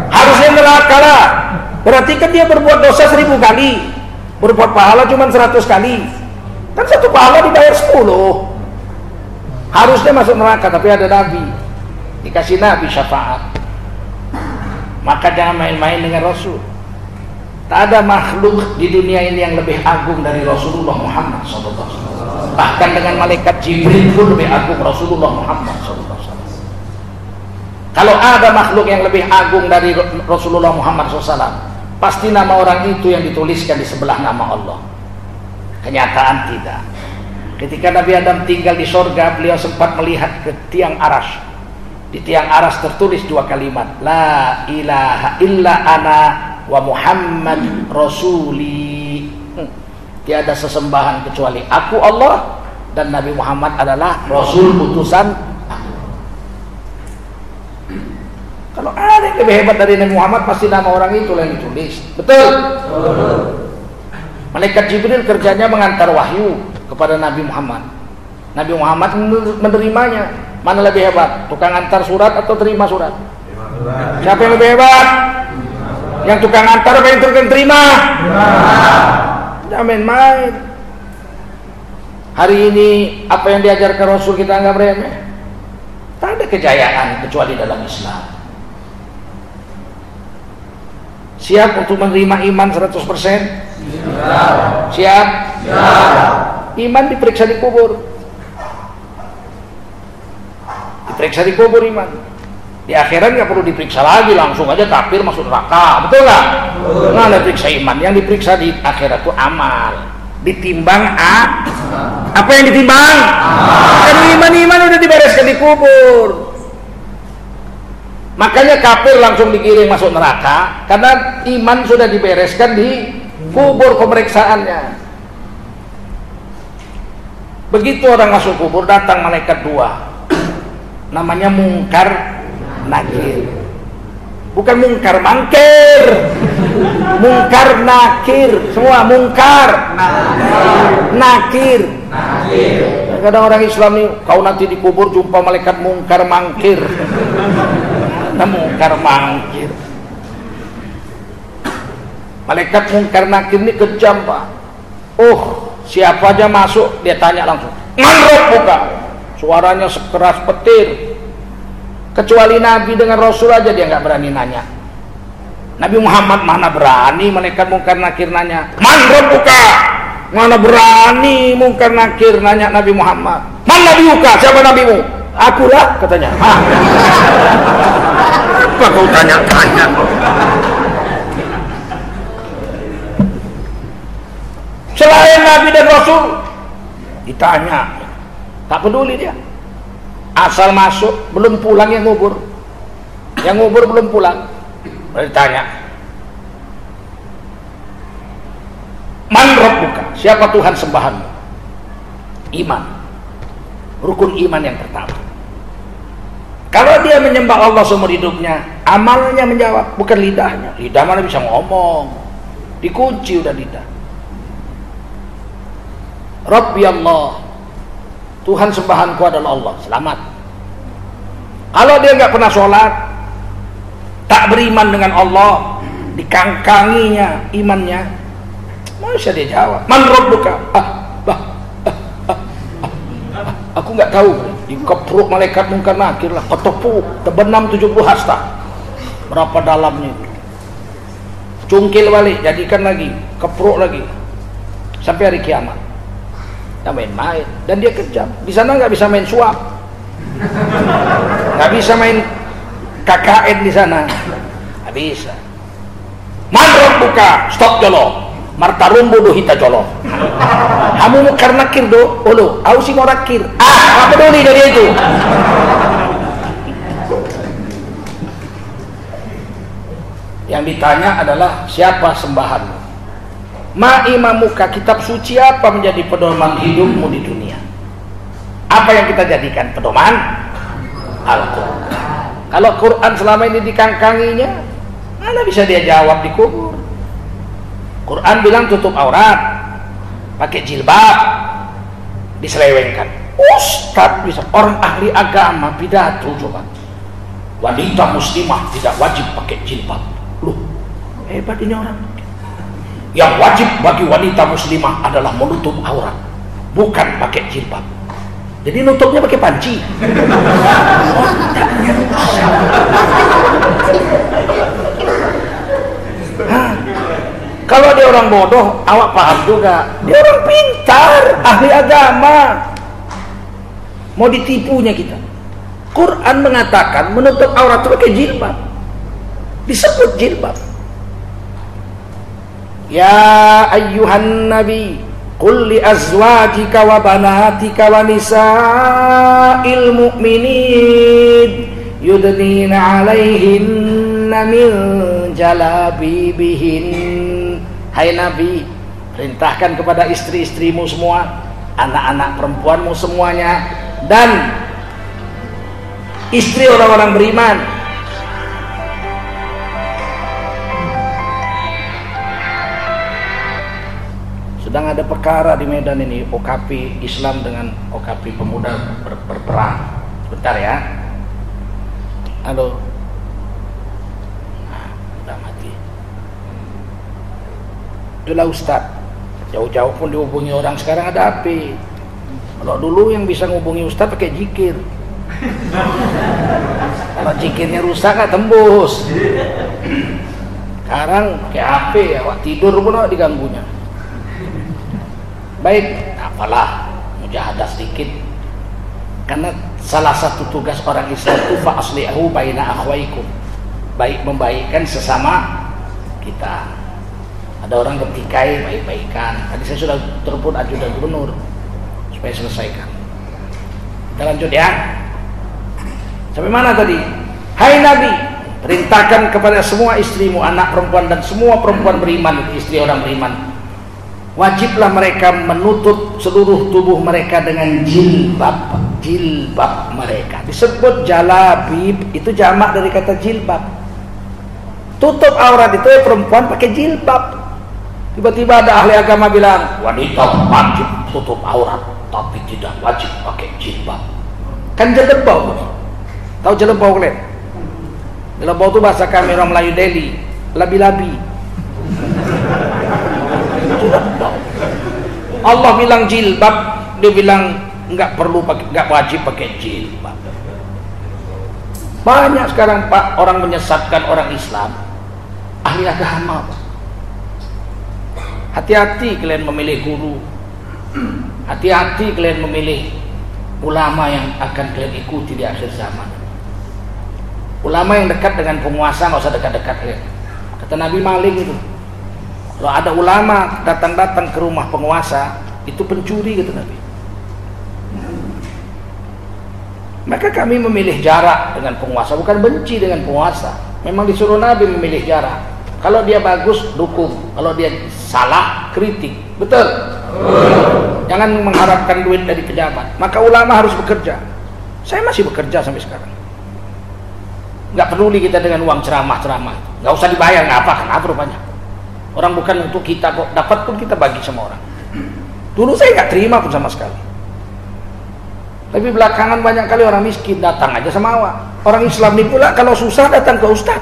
Harusnya neraka lah. Berarti kan dia berbuat dosa 1000 kali, berbuat pahala cuma 100 kali. Kan satu pahala dibayar 10. Harusnya masuk neraka, tapi ada Nabi, dikasih Nabi syafaat. Maka jangan main-main dengan Rasul. Tak ada makhluk di dunia ini yang lebih agung dari Rasulullah Muhammad SAW. Bahkan dengan malaikat Jibril pun lebih agung Rasulullah Muhammad SAW. Kalau ada makhluk yang lebih agung dari Rasulullah Muhammad SAW, pasti nama orang itu yang dituliskan di sebelah nama Allah. Kenyataan tidak. Ketika Nabi Adam tinggal di sorga, beliau sempat melihat ke tiang aras. Di tiang aras tertulis 2 kalimat, La ilaha illa ana wa Muhammad Rasuli. Tiada sesembahan kecuali aku Allah, dan Nabi Muhammad adalah Rasul utusan aku. Kalau ada yang lebih hebat dari Nabi Muhammad, pasti nama orang itu yang ditulis. Betul? Malaikat Jibril kerjanya mengantar wahyu kepada Nabi Muhammad. Nabi Muhammad menerimanya. Mana lebih hebat? Tukang antar surat atau terima surat? Siapa yang lebih hebat? Yang tukang antar apa yang tukang terima? Jangan main-main. Hari ini apa yang diajarkan Rasul kita anggap remeh. Tak ada kejayaan kecuali dalam Islam. Siap untuk menerima iman 100%? Siap? Iman diperiksa di kubur. Diperiksa di kubur iman. Di akhirat nggak perlu diperiksa lagi, langsung aja kafir masuk neraka. Betul nggak? Nggak ada periksa iman. Yang diperiksa di akhirat itu amal. Ditimbang apa yang ditimbang? Karena iman udah dibereskan di kubur. Makanya kafir langsung digiring masuk neraka, karena iman sudah dibereskan di kubur pemeriksaannya. Begitu orang masuk kubur, datang malaikat 2, namanya Mungkar Nakir. Bukan Mungkar Mangkir, Mungkar Nakir. Semua Mungkar Nakir. Kadang orang Islam nih, kau nanti dikubur jumpa malaikat Mungkar Mangkir. Mungkar Mangkir. Malaikat Mungkar Nakir ini kejam, Pak. Siapa aja masuk dia tanya langsung, "Man buka?" Suaranya sekeras petir. Kecuali Nabi dengan Rasul aja dia nggak berani nanya. Nabi Muhammad mana berani malaikat Mungkar Nakir nanya, "Man buka?" Mana berani Mungkar Nakir nanya Nabi Muhammad. "Man nabiuka?" Siapa nabimu? "Akulah," katanya. Apa kau tanya-tanya? Selain Nabi dan Rasul ditanya, tak peduli dia. Asal masuk, belum pulang yang ngubur. Yang ngubur belum pulang, baru ditanya, "Man rabbuka?" Siapa Tuhan sembahanmu? Iman. Rukun iman yang pertama. Kalau dia menyembah Allah seumur hidupnya, amalnya menjawab, bukan lidahnya. Lidah mana bisa ngomong? Dikunci udah lidah. Rabbi Allah, Tuhan sembahanku adalah Allah, selamat. Kalau dia nggak pernah sholat, tak beriman dengan Allah, dikangkanginya imannya, masa dia jawab, man rabbuka? Aku nggak tahu. Dikepruk malaikat mungkar nakir lah, ketepuk, terbenam 70 hasta. Berapa dalamnya itu? Cungkil balik, jadikan lagi, kepruk lagi, sampai hari kiamat. Dia main-main, dan dia kejam. Di sana nggak bisa main suap, nggak bisa main KKN di sana, nggak bisa. Man buka, stop jolo, martarumbu do hita jolo. Kamu mau karena kir do, olo, aku sih mau rakir. Apa peduli dari itu? Yang ditanya adalah siapa sembahanmu? Ma imamuka, kitab suci apa menjadi pedoman hidupmu di dunia? Apa yang kita jadikan pedoman? Al-Quran. Kalau Quran selama ini dikangkanginya, mana bisa dia jawab di kubur? Quran bilang tutup aurat, pakai jilbab, diselewengkan. Ustaz bisa, orang ahli agama pidato coba. Wanita muslimah tidak wajib pakai jilbab. Loh, hebat ini orang. Yang wajib bagi wanita muslimah adalah menutup aurat, bukan pakai jilbab. Jadi nutupnya pakai panci. Kalau dia orang bodoh, awak paham juga. Dia orang pintar, ahli agama. Mau ditipunya kita. Quran mengatakan menutup aurat itu pakai jilbab. Disebut jilbab. Ya ayyuhan nabi, qul li azwajika wa banatika wa nisa'il mu'minin yudnina 'alaihinna min jalabibihin. Hai Nabi, perintahkan kepada istri-istrimu semua, anak-anak perempuanmu semuanya, dan istri orang-orang beriman, sedang ada perkara di Medan ini, OKP Islam dengan OKP pemuda berperang. Bentar ya. Halo. Nah, udah mati. Itulah Ustaz. Jauh-jauh pun dihubungi orang, sekarang ada HP. Kalau dulu yang bisa ngubungi Ustaz pakai zikir. Kalau zikirnya rusak nggak tembus. Sekarang pakai HP, awak tidur pun awak diganggunya. Baik, apalah mujahadah sedikit, karena salah satu tugas orang Islam itu fa aslihu baina akhwaikum, baik membaikkan sesama kita. Ada orang bertikai, baik-baikan. Tadi saya sudah telepon ajudan gubernur supaya selesaikan. Kita lanjut ya. Sampai mana tadi? Hai Nabi, perintahkan kepada semua istrimu, anak perempuan dan semua perempuan beriman, istri orang beriman, wajiblah mereka menutup seluruh tubuh mereka dengan jilbab. Jilbab mereka disebut jalabib, itu jamak dari kata jilbab. Tutup aurat itu perempuan pakai jilbab. Tiba-tiba ada ahli agama bilang wanita wajib tutup aurat tapi tidak wajib pakai jilbab. Kan jelebau. Tahu jelebau kalian? Jelebau itu bahasa kami orang Melayu Delhi, labi-labi. Allah bilang jilbab, dia bilang nggak perlu pakai, nggak wajib pakai jilbab. Banyak sekarang Pak orang menyesatkan orang Islam, ahli agama. Hati-hati kalian memilih guru, hati-hati kalian memilih ulama yang akan kalian ikuti di akhir zaman. Ulama yang dekat dengan penguasa nggak usah dekat-dekat kalian. Kata Nabi maling itu. Kalau ada ulama datang-datang ke rumah penguasa, itu pencuri, kata Nabi. Maka kami memilih jarak dengan penguasa, bukan benci dengan penguasa. Memang disuruh Nabi memilih jarak. Kalau dia bagus, dukung. Kalau dia salah, kritik. Betul? Jangan mengharapkan duit dari pejabat. Maka ulama harus bekerja. Saya masih bekerja sampai sekarang. Nggak peduli kita dengan uang ceramah-ceramah. Nggak usah dibayar, nggak apa, kenapa rupanya. Orang bukan untuk kita kok, dapat pun kita bagi sama orang. Dulu saya nggak terima pun sama sekali. Tapi belakangan banyak kali orang miskin datang aja sama awak. Orang Islam ini pula kalau susah datang ke ustaz.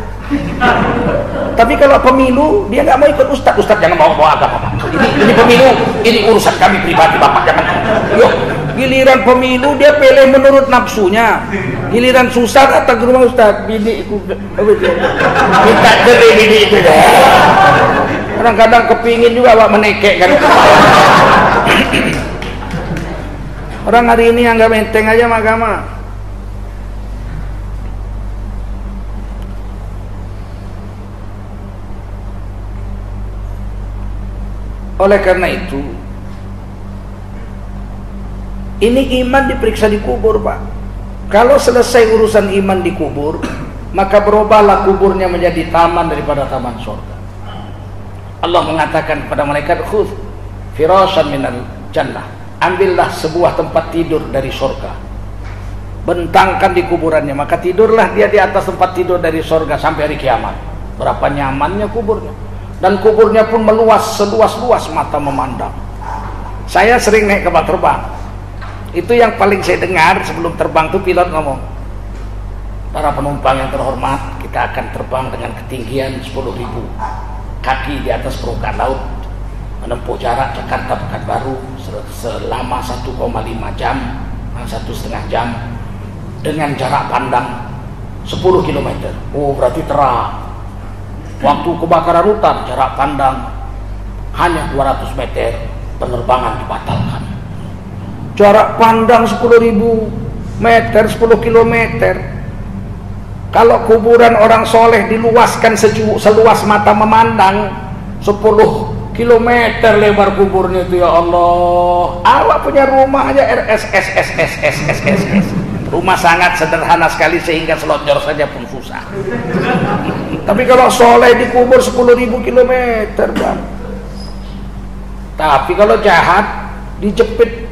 Tapi kalau pemilu dia nggak mau ikut ustadz jangan bawa agama. Ini pemilu, ini urusan kami pribadi, bapak jangan. Yuk, giliran pemilu dia pilih menurut nafsunya. Giliran susah datang ke rumah ustadz, bini minta cerai bini itu deh. Kadang-kadang kepingin juga Pak menekek kan. Orang hari ini anggap enteng aja agama. Oleh karena itu, ini iman diperiksa di kubur, Pak. Kalau selesai urusan iman di kubur, maka berubahlah kuburnya menjadi taman daripada taman surga. Allah mengatakan kepada malaikat, khudh firashan minal jannah, ambillah sebuah tempat tidur dari surga, bentangkan di kuburannya, maka tidurlah dia di atas tempat tidur dari surga sampai hari kiamat. Berapa nyamannya kuburnya, dan kuburnya pun meluas seluas-luas mata memandang. Saya sering naik kapal terbang, itu yang paling saya dengar sebelum terbang tuh pilot ngomong, para penumpang yang terhormat, kita akan terbang dengan ketinggian 10.000 kaki di atas permukaan laut, menempuh jarak Jakarta Pekanbaru selama 1,5 jam, 1,5 jam, dengan jarak pandang 10 km. Oh, berarti terang. Waktu kebakaran hutan, jarak pandang hanya 200 meter, penerbangan dibatalkan. Jarak pandang 10.000 meter, 10 km. Kalau kuburan orang soleh diluaskan seluas mata memandang, 10 km lebar kuburnya itu, ya Allah. Awak punya rumah aja RSSSSSSSS. Rumah sangat sederhana sekali sehingga selonjor saja pun susah. Tapi kalau soleh dikubur 10.000 km, Bang. Tapi kalau jahat dijepit,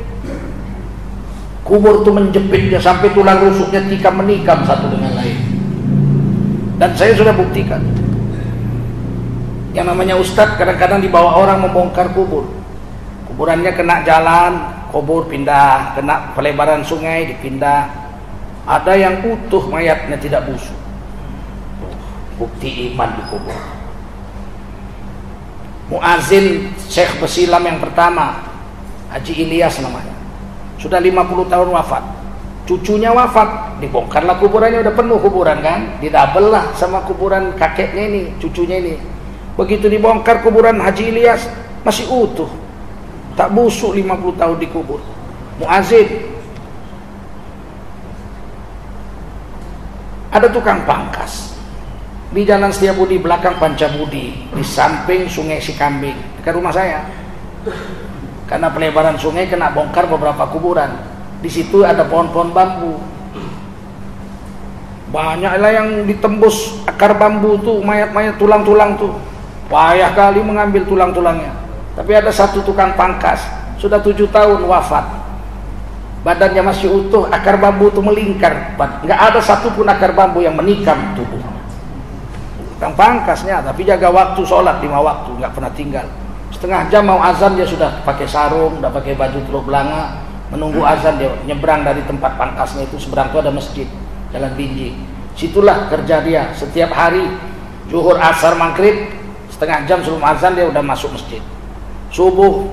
kubur itu menjepitnya sampai tulang rusuknya tikam menikam satu dengan lain. Dan saya sudah buktikan. Yang namanya ustadz kadang-kadang dibawa orang membongkar kubur. Kuburannya kena jalan, kubur pindah, kena pelebaran sungai dipindah. Ada yang utuh mayatnya tidak busuk. Bukti iman di kubur. Muazin Syekh Besilam yang pertama, Haji Ilyas namanya, sudah 50 tahun wafat. Cucunya wafat, dibongkarlah kuburannya, udah penuh kuburan kan, didabel lah sama kuburan kakeknya ini, cucunya ini. Begitu dibongkar kuburan Haji Ilyas, masih utuh, tak busuk, 50 tahun dikubur. Muazin. Ada tukang pangkas di Jalan Setiabudi, belakang Pancabudi, di samping Sungai Sikambing, dekat rumah saya. Karena pelebaran sungai kena bongkar beberapa kuburan. Di situ ada pohon-pohon bambu. Banyaklah yang ditembus akar bambu tuh, mayat-mayat, tulang-tulang tuh. Payah kali mengambil tulang-tulangnya. Tapi ada satu tukang pangkas, sudah 7 tahun wafat. Badannya masih utuh, akar bambu itu melingkar. Nggak ada satupun akar bambu yang menikam tubuh. Tukang pangkasnya, tapi jaga waktu sholat 5 waktu, nggak pernah tinggal. Setengah jam mau azan dia sudah pakai sarung, udah pakai baju teluk belanga, menunggu azan dia nyebrang dari tempat pangkasnya itu. Seberang itu ada masjid, Jalan Binjing. Situlah kerja dia setiap hari, zuhur, asar, maghrib, setengah jam sebelum azan dia udah masuk masjid. Subuh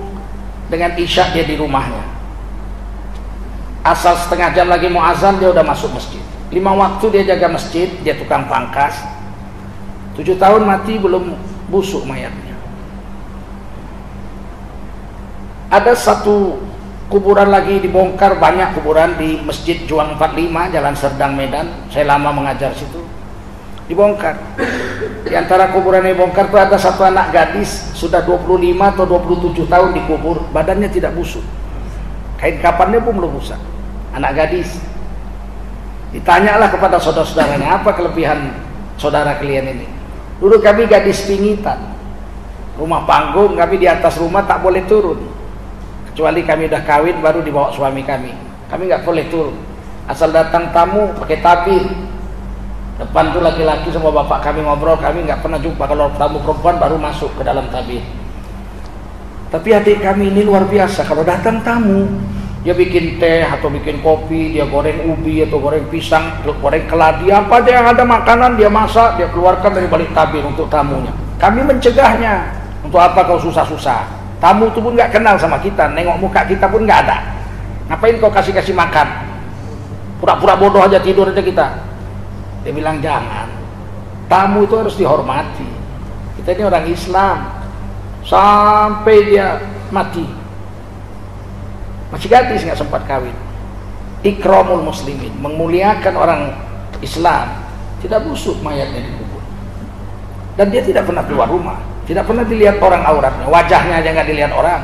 dengan isya dia di rumahnya. Asal setengah jam lagi mau azan dia udah masuk masjid. 5 waktu dia jaga masjid, dia tukang pangkas. 7 tahun mati belum busuk mayatnya. Ada satu kuburan lagi dibongkar, banyak kuburan di Masjid Juang 45, Jalan Serdang, Medan. Saya lama mengajar situ. Dibongkar. Di antara kuburan yang dibongkar itu ada satu anak gadis, sudah 25 atau 27 tahun dikubur, badannya tidak busuk. Kain kapannya pun belum rusak. Anak gadis. Ditanyalah kepada saudara-saudaranya, apa kelebihan saudara kalian ini? Dulu kami gadis pingitan. Rumah panggung, kami di atas rumah tak boleh turun. Kecuali kami udah kawin baru dibawa suami kami. Kami nggak boleh turun. Asal datang tamu pakai tabir. Depan tuh laki-laki sama bapak kami ngobrol, kami nggak pernah jumpa. Kalau tamu perempuan baru masuk ke dalam tabir. Tapi adik kami ini luar biasa. Kalau datang tamu, Dia bikin teh atau bikin kopi, dia goreng ubi atau goreng pisang, goreng keladi, apa aja yang ada makanan dia masak, dia keluarkan dari balik tabir untuk tamunya. Kami mencegahnya. Untuk apa kau susah-susah? Tamu itu pun nggak kenal sama kita, nengok muka kita pun nggak ada. Ngapain kau kasih makan? Pura-pura bodoh aja, tidur aja kita. Dia bilang jangan. Tamu itu harus dihormati. Kita ini orang Islam. Sampai dia mati, masih gadis nggak sempat kawin. Ikramul muslimin, memuliakan orang Islam. Tidak busuk mayatnya dikubur. Dan dia tidak pernah keluar rumah. Tidak pernah dilihat orang auratnya, wajahnya aja nggak dilihat orang.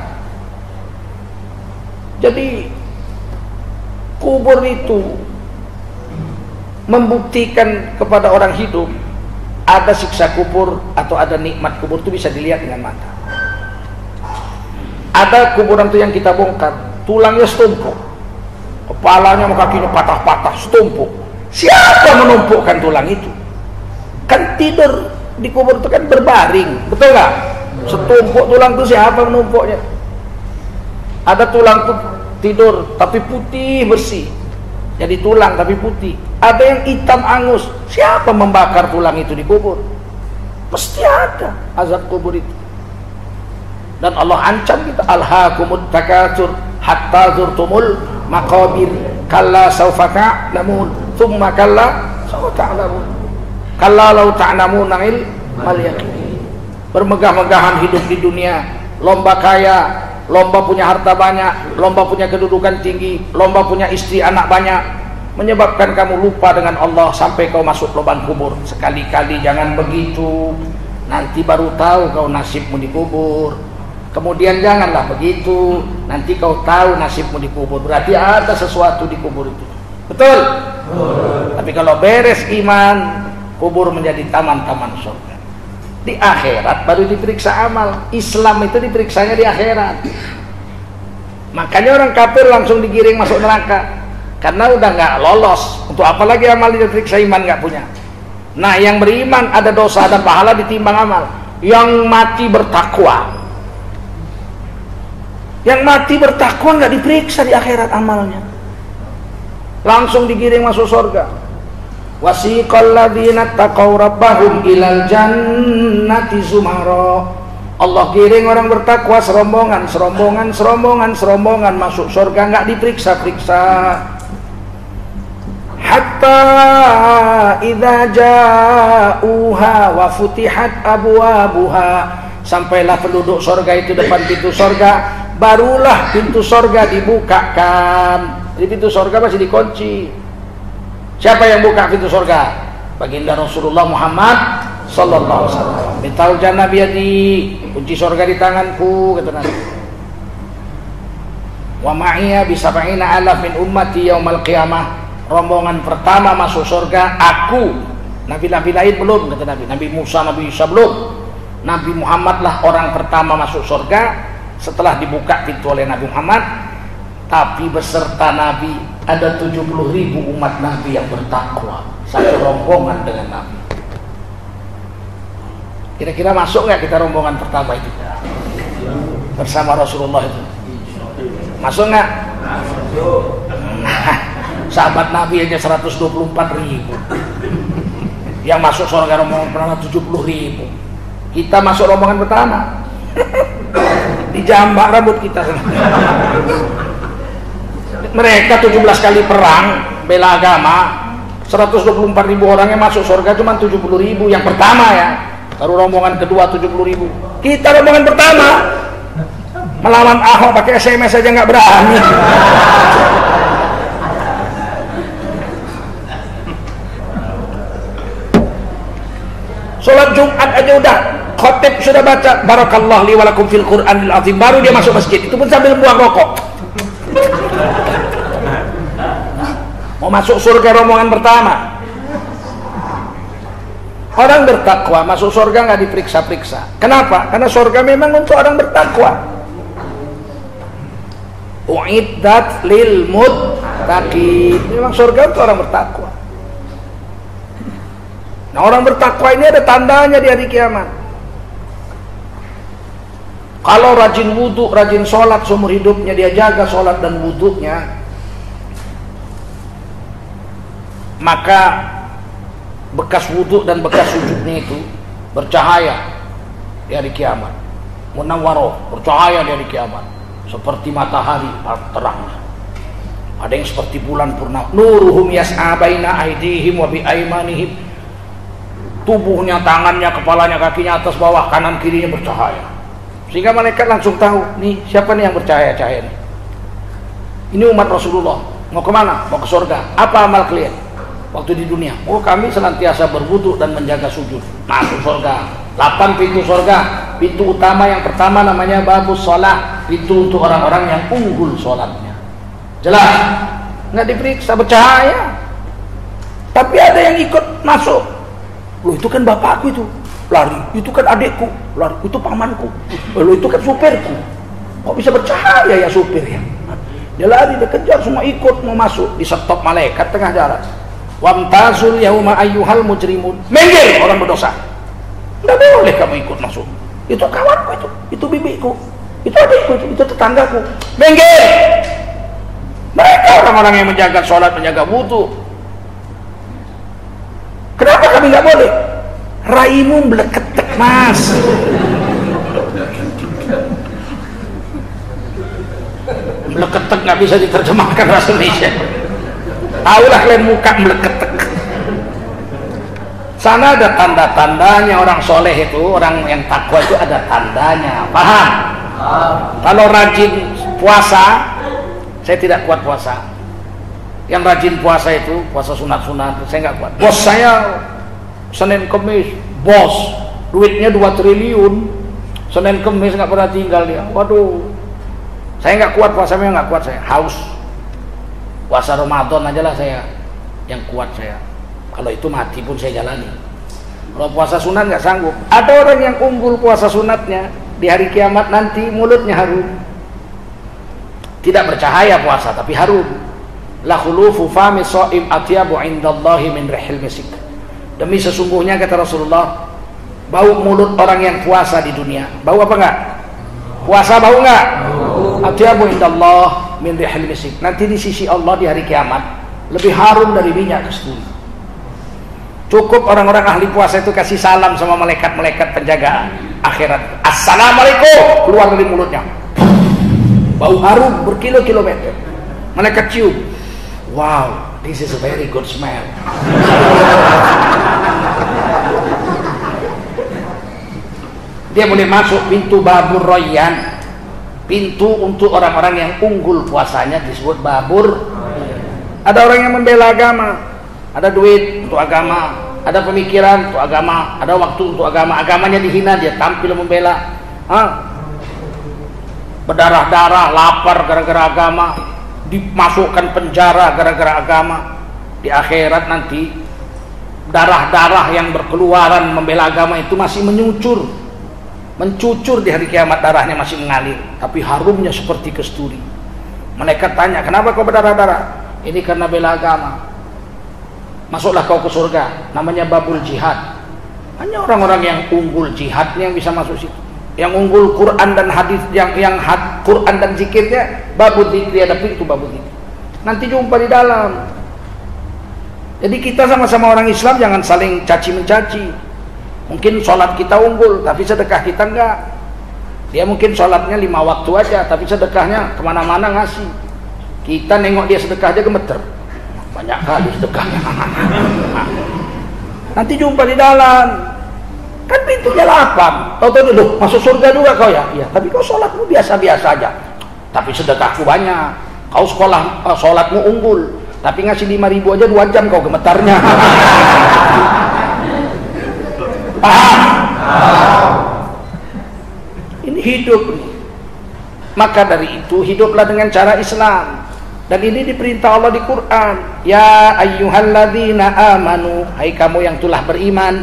Jadi kubur itu membuktikan kepada orang hidup ada siksa kubur atau ada nikmat kubur itu bisa dilihat dengan mata. Ada kuburan itu yang kita bongkar, tulangnya setumpuk, kepalanya sama kakinya patah-patah, setumpuk. Siapa menumpukkan tulang itu? Kan tidur di kubur itu kan berbaring, betul nggak? Setumpuk tulang itu siapa menumpuknya? Ada tulang tuh tidur tapi putih bersih, jadi tulang tapi putih. Ada yang hitam angus, siapa membakar tulang itu di kubur? Pasti ada azab kubur itu. Dan Allah ancam kita, alhaakumut takatsur hatta zurtumul maqabir kalla sawfa ta'lamun thumma kalla sawfa ta'lamun kalla law ta'lamunal mal yaqin. Bermegah-megahan hidup di dunia, lomba kaya, lomba punya harta banyak, lomba punya kedudukan tinggi, lomba punya istri anak banyak, menyebabkan kamu lupa dengan Allah sampai kau masuk lubang kubur. Sekali-kali jangan begitu, nanti baru tahu kau nasibmu dikubur. Kemudian janganlah begitu, nanti kau tahu nasibmu dikubur, berarti ada sesuatu di kubur itu. Betul? Tapi kalau beres iman, kubur menjadi taman-taman surga. Di akhirat baru diperiksa amal. Islam itu diperiksanya di akhirat. Makanya orang kafir langsung digiring masuk neraka, karena udah nggak lolos. Untuk apa lagi amal diperiksa, iman nggak punya. Nah, yang beriman ada dosa, ada pahala ditimbang amal. Yang mati bertakwa, yang mati bertakwa nggak diperiksa di akhirat amalnya, langsung digiring masuk surga. Wasiqal ladzina taqaw rabbahum ilal jannati zumara. Allah giring orang bertakwa serombongan masuk surga, nggak diperiksa-periksa. Hatta idza ja'uha wa futihat abwabuha, sampailah penduduk surga itu depan pintu surga, barulah pintu surga dibukakan. Jadi pintu surga masih dikunci. Siapa yang buka pintu surga? Baginda Rasulullah Muhammad sallallahu alaihi wasallam. Mintal jannah biyadi, kunci surga di tanganku, kata Nabi. Wa ma'iya bi sab'ina alaf min ummati yaumal qiyamah. Rombongan pertama masuk surga aku. Nabi-nabi lain belum, kata Nabi. Nabi Musa, Nabi Isa belum. Nabi Muhammad lah orang pertama masuk surga setelah dibuka pintu oleh Nabi Muhammad. Tapi beserta Nabi ada 70.000 umat Nabi yang bertakwa, satu rombongan dengan Nabi. Kira-kira masuk nggak kita rombongan pertama itu bersama Rasulullah itu? Masuk nggak? Nah, sahabat Nabi aja 124.000, yang masuk surga rombongan pertama 70.000. Kita masuk rombongan pertama, dijambak rambut kita. Mereka 17 kali perang bela agama, 124.000 orang yang masuk surga cuma 70.000 yang pertama ya. Baru rombongan kedua 70.000. Kita rombongan pertama melawan Ahok pakai SMS aja nggak berani. Sholat Jumat aja udah khotib sudah baca barakallahu li walakum fil Qur'anil azim, baru dia masuk masjid, itu pun sambil buang rokok. Mau masuk surga rombongan pertama. Orang bertakwa masuk surga nggak diperiksa-periksa. Kenapa? Karena surga memang untuk orang bertakwa. Uiddat lil muttaqin. Memang surga untuk orang bertakwa. Nah, orang bertakwa ini ada tandanya di hari kiamat. Kalau rajin wudhu, rajin sholat seumur hidupnya, dia jaga sholat dan wudhunya, maka bekas wudhu dan bekas sujudnya itu bercahaya di hari kiamat. Munawwaroh, bercahaya di hari kiamat, seperti matahari terangnya. Ada yang seperti bulan purnama. Nuruhum yas'a baina aydihim wa bi aymanihim. Tubuhnya, tangannya, kepalanya, kakinya, atas bawah, kanan kirinya bercahaya. Sehingga malaikat langsung tahu, nih siapa nih yang bercahaya-cahaya nih? Ini umat Rasulullah. Mau kemana? Mau ke surga. Apa amal kalian waktu di dunia? Oh, kami senantiasa berwudu dan menjaga sujud. Masuk surga. 8 pintu surga. Pintu utama yang pertama namanya babus sholat. Pintu untuk orang-orang yang unggul sholatnya. Jelas? Nggak diperiksa, bercahaya. Tapi ada yang ikut masuk. Loh, itu kan bapakku itu. Lari. Itu kan adikku. Lari. Itu pamanku. Loh, itu kan supirku. Kok bisa bercahaya ya supir ya? Dia lari, dia kejar, semua ikut mau masuk. Di stop malaikat tengah jalan. Wamtazul yauma ayyuhal mujrimun. Minggir orang berdosa. Nggak boleh kamu ikut masuk. Itu kawanku itu bibiku, itu adikku, itu tetanggaku. Minggir. Mereka orang-orang yang menjaga sholat, menjaga wudu. Kenapa kami nggak boleh? Raimu meleketek, mas. Meleketek nggak bisa diterjemahkan bahasa Indonesia. Tahulah kalian muka meleketek. Sana ada tanda-tandanya orang soleh itu, orang yang takwa itu ada tandanya. Paham? Kalau rajin puasa, saya tidak kuat puasa. Yang rajin puasa itu, puasa sunat-sunat, saya nggak kuat. Bos saya Senin Kemis, bos, duitnya 2 triliun, Senin Kemis nggak pernah tinggal dia. Waduh, saya nggak kuat puasa, memang nggak kuat saya, haus. Puasa Ramadan aja lah saya yang kuat saya. Kalau itu mati pun saya jalani. Kalau puasa sunat nggak sanggup. Ada orang yang unggul puasa sunatnya, di hari kiamat nanti mulutnya harum. Tidak bercahaya puasa, tapi harum. La khulufu fami shaim atyabu indallahi min rihil misik. Demi sesungguhnya kata Rasulullah, bau mulut orang yang puasa di dunia. Bau apa enggak? Puasa bau enggak? Atyabu indallah min rihil misik. Nanti di sisi Allah di hari kiamat lebih harum dari minyak kasturi. Cukup orang-orang ahli puasa itu kasih salam sama malaikat-malaikat penjaga akhirat. Assalamualaikum, keluar dari mulutnya. Bau harum berkilo-kilometer. Malaikat cium. Wow, this is a very good smell. Dia boleh masuk pintu babur royan. Pintu untuk orang-orang yang unggul puasanya disebut babur. Ada orang yang membela agama. Ada duit untuk agama, ada pemikiran untuk agama, ada waktu untuk agama. Agamanya dihina, dia tampil membela. Berdarah-darah, lapar gara-gara agama, dimasukkan penjara gara-gara agama. Di akhirat nanti darah-darah yang berkeluaran membela agama itu masih mencucur di hari kiamat, darahnya masih mengalir, tapi harumnya seperti kasturi. Malaikat tanya, kenapa kau berdarah-darah? Ini karena bela agama. Masuklah kau ke surga, namanya babul jihad. Hanya orang-orang yang unggul jihadnya yang bisa masuk situ. Yang unggul Quran dan hadis, yang Quran dan zikirnya, babul zikri, ada pintu babul zikri. Nanti jumpa di dalam. Jadi kita sama-sama orang Islam jangan saling caci mencaci. Mungkin sholat kita unggul, tapi sedekah kita enggak. Dia mungkin sholatnya 5 waktu aja, tapi sedekahnya kemana-mana ngasih. Kita nengok dia sedekah aja gemeter. Banyak kali sedekahnya. Nanti jumpa di dalam. Kan pintunya 8. Tahu dulu masuk surga juga kau ya? Iya, tapi kau sholatmu biasa-biasa aja. Tapi sedekahku banyak. Kau sholatmu unggul, tapi ngasih 5.000 aja 2 jam kau gemetarnya. Paham? Ini hidup. Maka dari itu hiduplah dengan cara Islam. Dan ini diperintah Allah di Quran. Ya ayyuhalladzina amanu, hai kamu yang telah beriman.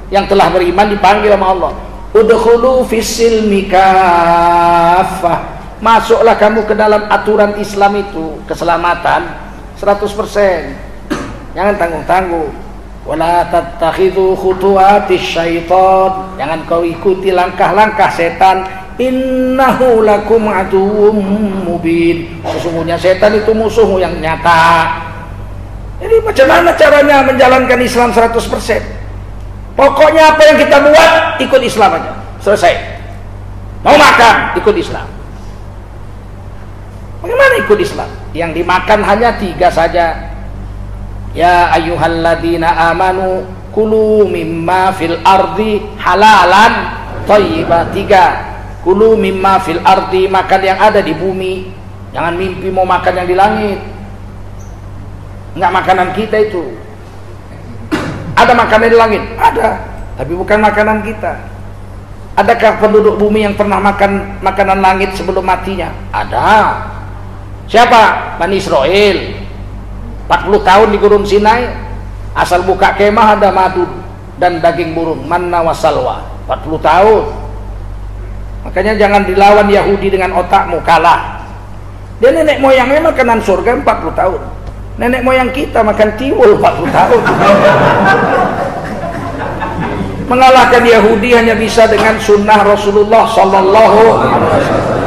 Yang telah beriman dipanggil sama Allah. Udkhulu fis-silmi kaffah. Masuklah kamu ke dalam aturan Islam itu, keselamatan 100%. Jangan tanggung-tanggung. Wala tattakhidhu khutuwatis syaitan. Jangan kau ikuti langkah-langkah setan. innahu lakum aduwwum mubin. Sesungguhnya setan itu musuhmu yang nyata. Jadi macam mana caranya menjalankan Islam 100%? Pokoknya apa yang kita buat, ikut Islam aja. Selesai. Mau makan, ikut Islam. Bagaimana ikut Islam? Yang dimakan hanya 3 saja. Ya ayyuhalladzina amanu kulu mimma fil ardi halalan thayyiban. 3. Kulu mimma fil ardi, makan yang ada di bumi. Jangan mimpi mau makan yang di langit. Enggak makanan kita itu. Ada makanan di langit? Ada, tapi bukan makanan kita. Adakah penduduk bumi yang pernah makan makanan langit sebelum matinya? Ada. Siapa? Bani Israel. 40 tahun di Gurun Sinai, asal buka kemah ada madu dan daging burung, manna wa salwa. 40 tahun. Makanya jangan dilawan Yahudi dengan otakmu, kalah. Dia nenek moyangnya makanan surga 40 tahun. Nenek moyang kita makan tiwul 40 tahun. Mengalahkan Yahudi hanya bisa dengan sunnah Rasulullah sallallahu alaihi wasallam.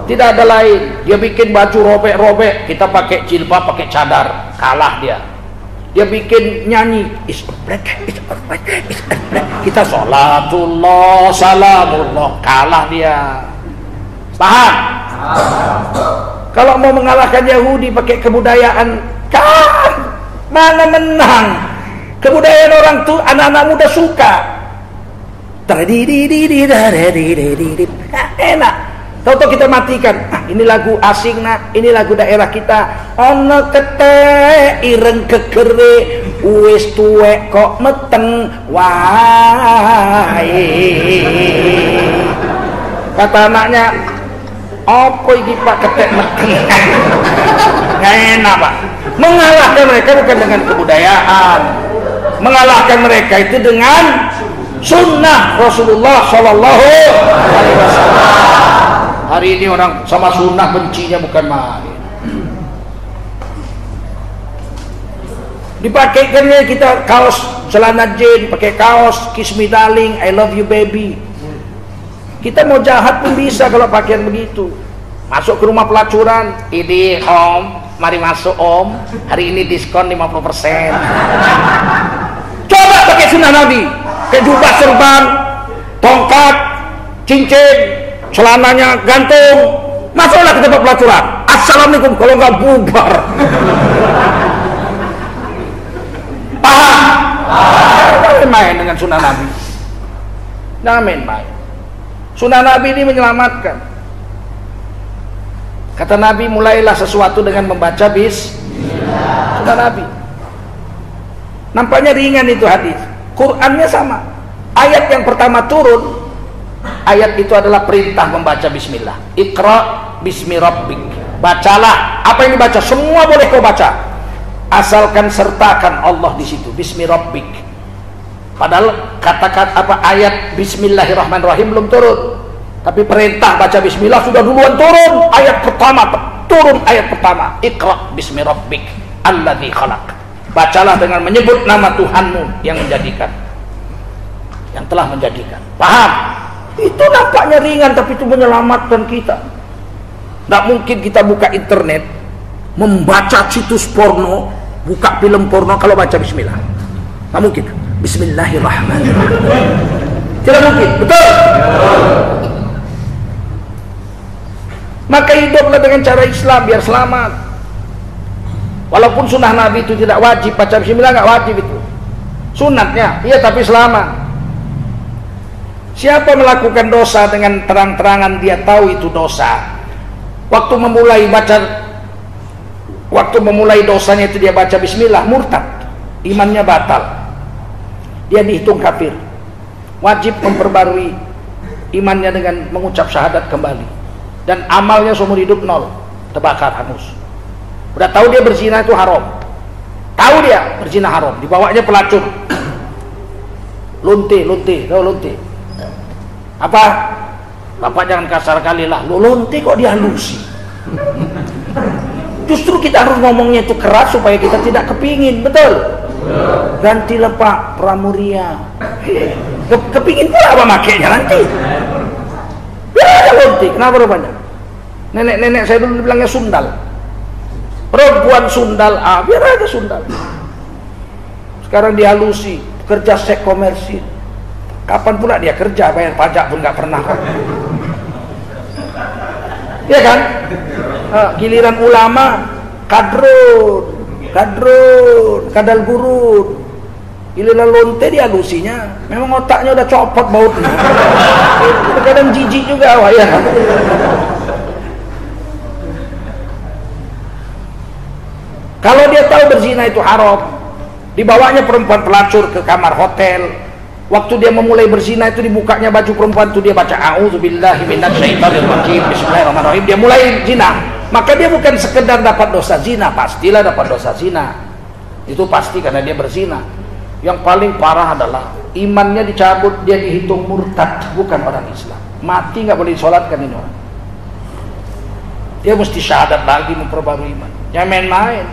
Tidak ada lain. Dia bikin baju robek-robek, kita pakai jilbab, pakai cadar, kalah dia. Dia bikin nyanyi, it's a black, kita sholatullah, salamullah, kalah dia. Paham? Kalau mau mengalahkan Yahudi pakai kebudayaan, mana menang? Kebudayaan orang tuh anak-anak muda suka. Enak. Tahu-tahu kita matikan. Ini lagu asing nak, ini lagu daerah kita. Ono kete ireng kekere wis tuwek kok meteng wae. Kata anaknya, apa iki Pak ketek meteng? Nggak enak Pak. Mengalahkan mereka bukan dengan kebudayaan. Mengalahkan mereka itu dengan sunnah Rasulullah Sallallahu Alaihi Wasallam. Hari ini orang sama sunnah bencinya bukan main. Dipakaikannya kita kaos celana jeans, pakai kaos kiss me darling, I love you baby. Kita mau jahat pun bisa kalau pakaian begitu. Masuk ke rumah pelacuran, ini om, mari masuk om, hari ini diskon 50%. Coba pakai sunnah Nabi, kayak jubah serban, tongkat, cincin, celananya gantung, masuklah ke tempat pelacuran. Assalamualaikum, kalau nggak bubar. Paham? Jangan main dengan sunnah Nabi. Jangan main-main. Sunnah Nabi ini menyelamatkan. Kata Nabi, mulailah sesuatu dengan membaca bismillah. Sunnah Nabi. Nampaknya ringan itu hadis. Qurannya sama. Ayat yang pertama turun, ayat itu adalah perintah membaca bismillah. Iqra bismi rabbik. Bacalah. Apa yang dibaca? Semua boleh kau baca. Asalkan sertakan Allah di situ. Bismi rabbik. Padahal kata-kata apa ayat bismillahirrahmanirrahim belum turun. Tapi perintah baca bismillah sudah duluan turun. Ayat pertama turun, ayat pertama. Iqra bismi rabbik alladzi khalaq. Bacalah dengan menyebut nama Tuhanmu yang menjadikan, yang telah menjadikan. Paham? Itu nampaknya ringan, tapi itu menyelamatkan kita. Tidak mungkin kita buka internet, membaca situs porno, buka film porno kalau baca bismillah. Tidak mungkin. Bismillahirrahmanirrahim. Tidak mungkin, betul? Maka hiduplah dengan cara Islam biar selamat. Walaupun sunnah Nabi itu tidak wajib, baca bismillah nggak wajib itu. Sunatnya, iya tapi selamat. Siapa melakukan dosa dengan terang-terangan dia tahu itu dosa. Waktu memulai dosanya itu dia baca bismillah, murtad, imannya batal, dia dihitung kafir. Wajib memperbarui imannya dengan mengucap syahadat kembali. Dan amalnya seumur hidup nol, terbakar hangus. Udah tahu dia berzina itu haram, tahu dia berzina haram, dibawanya pelacur, lunte, tahu lunte? Apa? Bapak jangan kasar kali lah, lonte kok dihalusi. Justru kita harus ngomongnya itu keras supaya kita tidak kepingin, betul? Gantilah Pak Pramuria. Kepingin pula apa makainya nanti? Biar aja lonti. Kenapa rupanya? Nenek-nenek saya dulu bilangnya sundal. Perempuan sundal, biar aja sundal. Sekarang dihalusi, kerja seks komersil. Kapan pula dia kerja, bayar pajak pun nggak pernah. Iya kan? Giliran ulama, kadrun, kadal gurun. Giliran lonte dihalusinya, memang otaknya udah copot bautnya. Kadang jijik juga, wah ya. Kalau dia tahu berzina itu haram, dibawanya perempuan pelacur ke kamar hotel. Waktu dia memulai berzina itu dibukanya baju perempuan itu, dia baca a'udzubillahi minasyaitonirrajim, bismillahirrahmanirrahim, dia mulai zina. Maka dia bukan sekedar dapat dosa zina, pastilah dapat dosa zina. Itu pasti karena dia berzina. Yang paling parah adalah imannya dicabut, dia dihitung murtad, bukan orang Islam. Mati nggak boleh disolatkan ini orang. Dia mesti syahadat lagi memperbarui iman. Jangan main-main.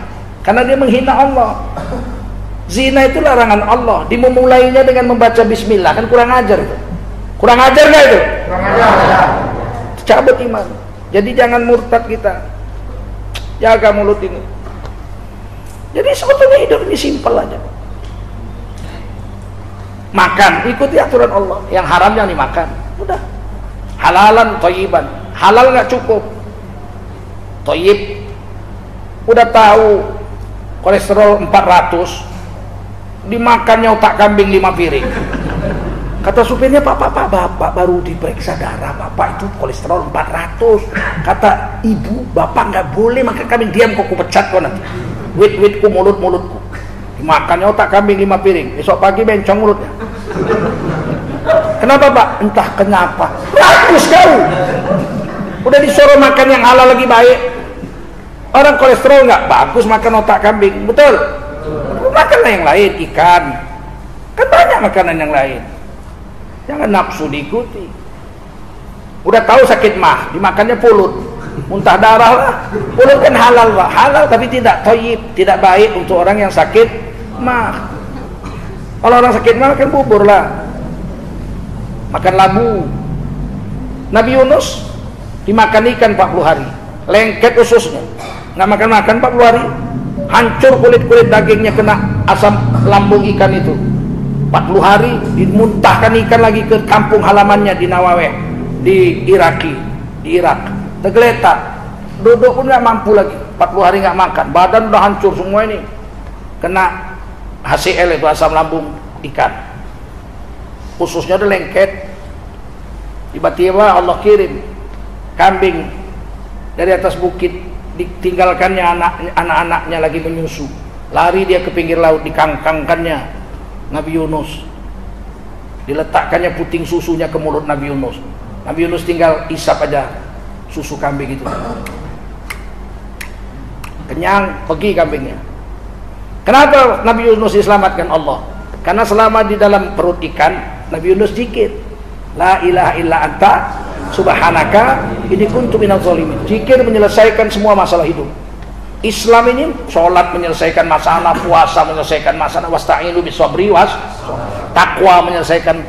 Karena dia menghina Allah. Zina itu larangan Allah. Dimulainya dengan membaca bismillah. Kan kurang ajar itu. Kurang ajar gak itu? Kurang ajar. Cabut iman. Jadi jangan murtad kita. Jaga mulut ini. Jadi sebetulnya hidup ini simpel aja. Makan, ikuti aturan Allah. Yang haram jangan dimakan. Udah. Halalan, thayyiban. Halal gak cukup. Thayyib. Udah tahu kolesterol 400, dimakannya otak kambing 5 piring. Kata supirnya, bapak baru diperiksa darah, bapak itu kolesterol 400. Kata ibu, bapak nggak boleh makan kambing. Diam kok, ku pecat kau nanti. Wit-witku, mulutku. Dimakannya otak kambing 5 piring. Besok pagi bencong mulutnya. Kenapa pak? Entah kenapa. Rakus kau. Udah disuruh makan yang halal lagi baik. Orang kolesterol nggak bagus makan otak kambing, betul? Makanlah yang lain, ikan. Kan banyak makanan yang lain. Jangan nafsu diikuti. Udah tahu sakit mah, dimakannya pulut, muntah darah lah. Pulut kan halal pak, halal tapi tidak thayyib, tidak baik untuk orang yang sakit mah. Kalau orang sakit mah kan bubur lah, makan labu. Nabi Yunus dimakan ikan 40 hari, lengket ususnya. Nggak makan 40 hari, hancur kulit dagingnya, kena asam lambung ikan itu. 40 hari dimuntahkan ikan lagi ke kampung halamannya di Nawawi, di Irak. Tergeletak, duduk pun nggak mampu lagi. 40 hari nggak makan, badan udah hancur semua ini, kena HCl itu, asam lambung ikan. Ususnya udah lengket. Tiba-tiba Allah kirim kambing dari atas bukit, ditinggalkannya anak-anaknya lagi menyusu. Lari dia ke pinggir laut, dikangkangkannya Nabi Yunus, diletakkannya puting susunya ke mulut Nabi Yunus. Nabi Yunus tinggal isap aja susu kambing itu, kenyang, pergi kambingnya. Kenapa Nabi Yunus diselamatkan Allah? Karena selama di dalam perut ikan, Nabi Yunus zikir, la ilaha illa anta subhanaka inni kuntu minadz zalimin. Zikir menyelesaikan semua masalah hidup. Islam ini sholat menyelesaikan masalah, puasa menyelesaikan masalah, wasta'inu bisabri was, takwa menyelesaikan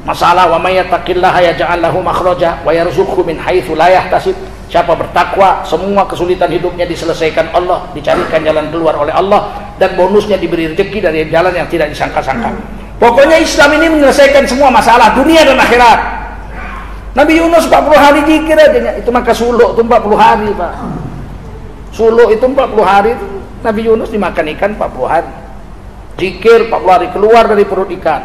masalah, wa may yattaqillaha yaj'al lahu makhraja wa yarzuqhu min haitsu la yahtasib. Siapa bertakwa, semua kesulitan hidupnya diselesaikan Allah, dicarikan jalan keluar oleh Allah, dan bonusnya diberi rezeki dari jalan yang tidak disangka-sangka. Pokoknya Islam ini menyelesaikan semua masalah dunia dan akhirat. Nabi Yunus 40 hari zikir aja, itu maka suluk itu 40 hari pak. Suluk itu 40 hari itu, Nabi Yunus dimakan ikan 40 hari. Zikir 40 hari, keluar dari perut ikan.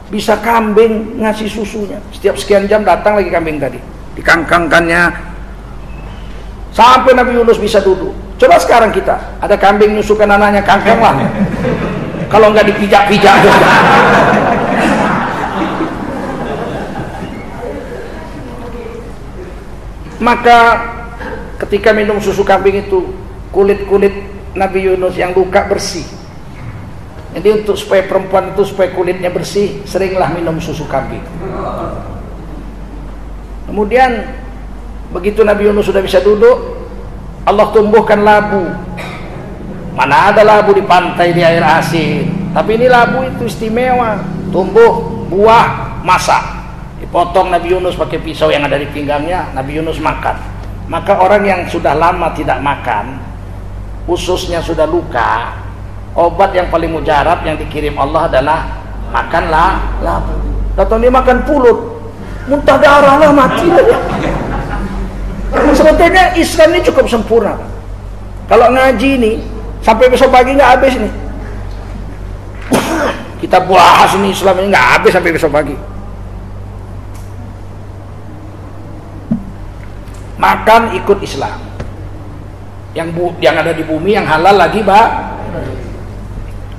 Bisa kambing ngasih susunya. Setiap sekian jam datang lagi kambing tadi, dikangkangkannya sampai Nabi Yunus bisa duduk. Coba sekarang kita, ada kambing nyusukan anaknya, kangkang lah. Kalau nggak dipijak-pijak. Maka ketika minum susu kambing itu, kulit-kulit Nabi Yunus yang luka bersih. Jadi untuk supaya perempuan itu supaya kulitnya bersih, seringlah minum susu kambing. Kemudian begitu Nabi Yunus sudah bisa duduk, Allah tumbuhkan labu. Mana ada labu di pantai di air asin, tapi ini labu itu istimewa, tumbuh buah masak. potong Nabi Yunus pakai pisau yang ada di pinggangnya. Nabi Yunus makan. Maka orang yang sudah lama tidak makan, ususnya sudah luka, obat yang paling mujarab yang dikirim Allah adalah makanlah labu. Datang dia makan pulut, muntah darah lah, mati lah dia. Sebetulnya Islam ini cukup sempurna. Kalau ngaji ini sampai besok pagi nggak habis nih. Kita bahas ini Islam ini nggak habis sampai besok pagi. Makan ikut Islam. Yang ada di bumi yang halal lagi, Pak.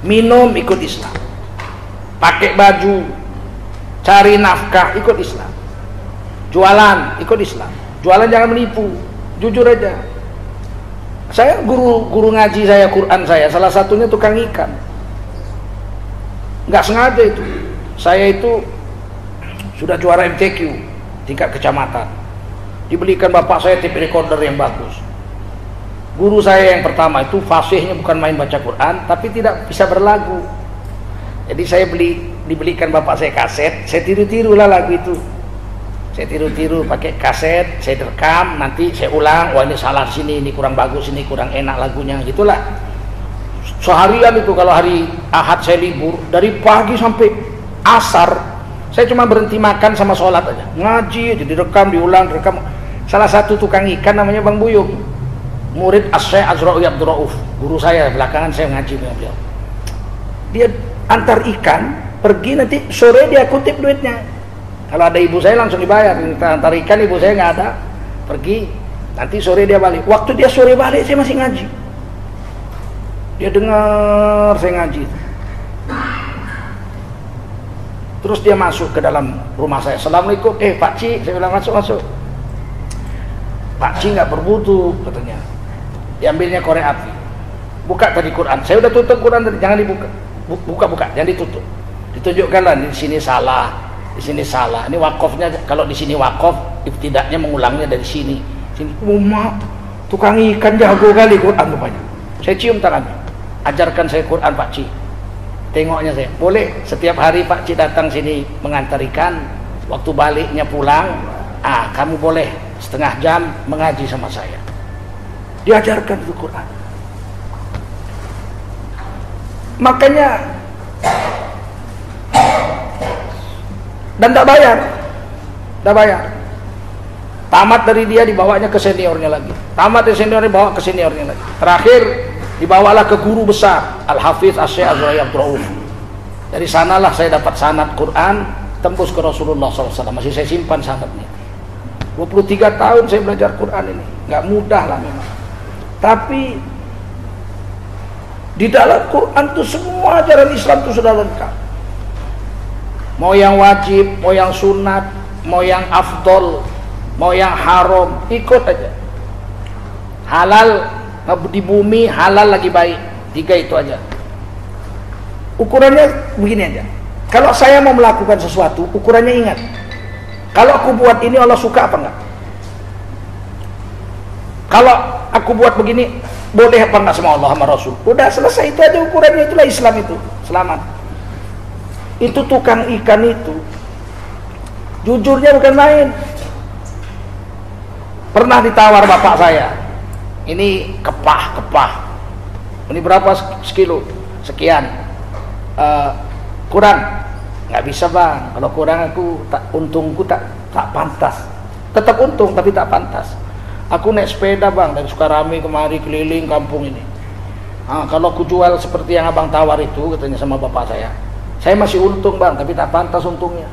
Minum ikut Islam. Pakai baju, cari nafkah ikut Islam. Jualan ikut Islam. Jualan jangan menipu, jujur aja. Saya guru ngaji saya, Quran saya, salah satunya tukang ikan. Nggak sengaja itu. Saya itu sudah juara MTQ tingkat kecamatan. Dibelikan bapak saya tape recorder yang bagus. Guru saya yang pertama itu fasihnya bukan main baca Quran, tapi tidak bisa berlagu. Jadi saya dibelikan bapak saya kaset, saya tiru-tiru lah lagu itu. Saya tiru-tiru pakai kaset, saya rekam, nanti saya ulang, wah ini salah sini, ini kurang bagus, ini kurang enak lagunya, gitulah. Seharian itu kalau hari Ahad saya libur, dari pagi sampai asar, saya cuma berhenti makan sama sholat aja, ngaji, jadi direkam, diulang, direkam. Salah satu tukang ikan namanya Bang Buyung, murid As-Syekh Azra'i Abdul Rauf, guru saya, belakangan saya ngaji dengan beliau. Dia antar ikan, pergi nanti sore dia kutip duitnya. Kalau ada ibu saya langsung dibayar, kita antar ikan, ibu saya nggak ada, pergi, nanti sore dia balik. Waktu dia sore balik saya masih ngaji. Dia dengar saya ngaji. Terus dia masuk ke dalam rumah saya. Assalamualaikum, Pak Ci, saya bilang masuk. Pak Ci nggak berwudu katanya. Diambilnya korek api. Buka tadi Quran. Saya udah tutup Quran tadi, jangan dibuka. Buka, jangan ditutup. Ditunjukkanlah di sini salah. Di sini salah. Ini wakofnya, kalau di sini wakof, ibtidaknya mengulangnya dari sini. Mak, tukang ikan jago kali Quran rupanya. Saya cium tangannya. Ajarkan saya Quran Pak Ci. Tengoknya saya. Boleh setiap hari Pak Ci datang sini mengantar ikan. Waktu baliknya pulang, kamu boleh setengah jam mengaji sama saya. Diajarkan itu Quran. Makanya dan tak bayar. Tamat dari dia dibawanya ke seniornya lagi. Tamat dari seniornya dibawa ke seniornya lagi. Terakhir dibawalah ke guru besar Al-Hafiz As-Syekh Azra'i Abdul Rauf. Dari sanalah saya dapat sanad Quran tembus ke Rasulullah SAW. Masih saya simpan sanadnya. 23 tahun saya belajar Quran ini. Nggak mudah lah memang. Tapi di dalam Quran tuh semua ajaran Islam tuh sudah lengkap. Mau yang wajib, mau yang sunat, mau yang afdol, mau yang haram, ikut aja. Halal di bumi, halal lagi baik. 3 itu aja. Ukurannya begini aja. Kalau saya mau melakukan sesuatu, ukurannya ingat. Kalau aku buat ini Allah suka apa enggak? Kalau aku buat begini, boleh apa enggak sama Allah sama Rasul? Udah selesai, itu aja ukurannya, itulah Islam itu. Selamat. Itu tukang ikan itu jujurnya bukan main. Pernah ditawar bapak saya, ini kepah, ini berapa sekilo? Sekian. Kurang, nggak bisa bang, kalau kurang untungku tak pantas. Tetap untung tapi tak pantas. Aku naik sepeda bang dari Sukarami kemari keliling kampung ini. Kalau aku jual seperti yang abang tawar itu, katanya sama bapak saya masih untung bang, tapi tak pantas untungnya.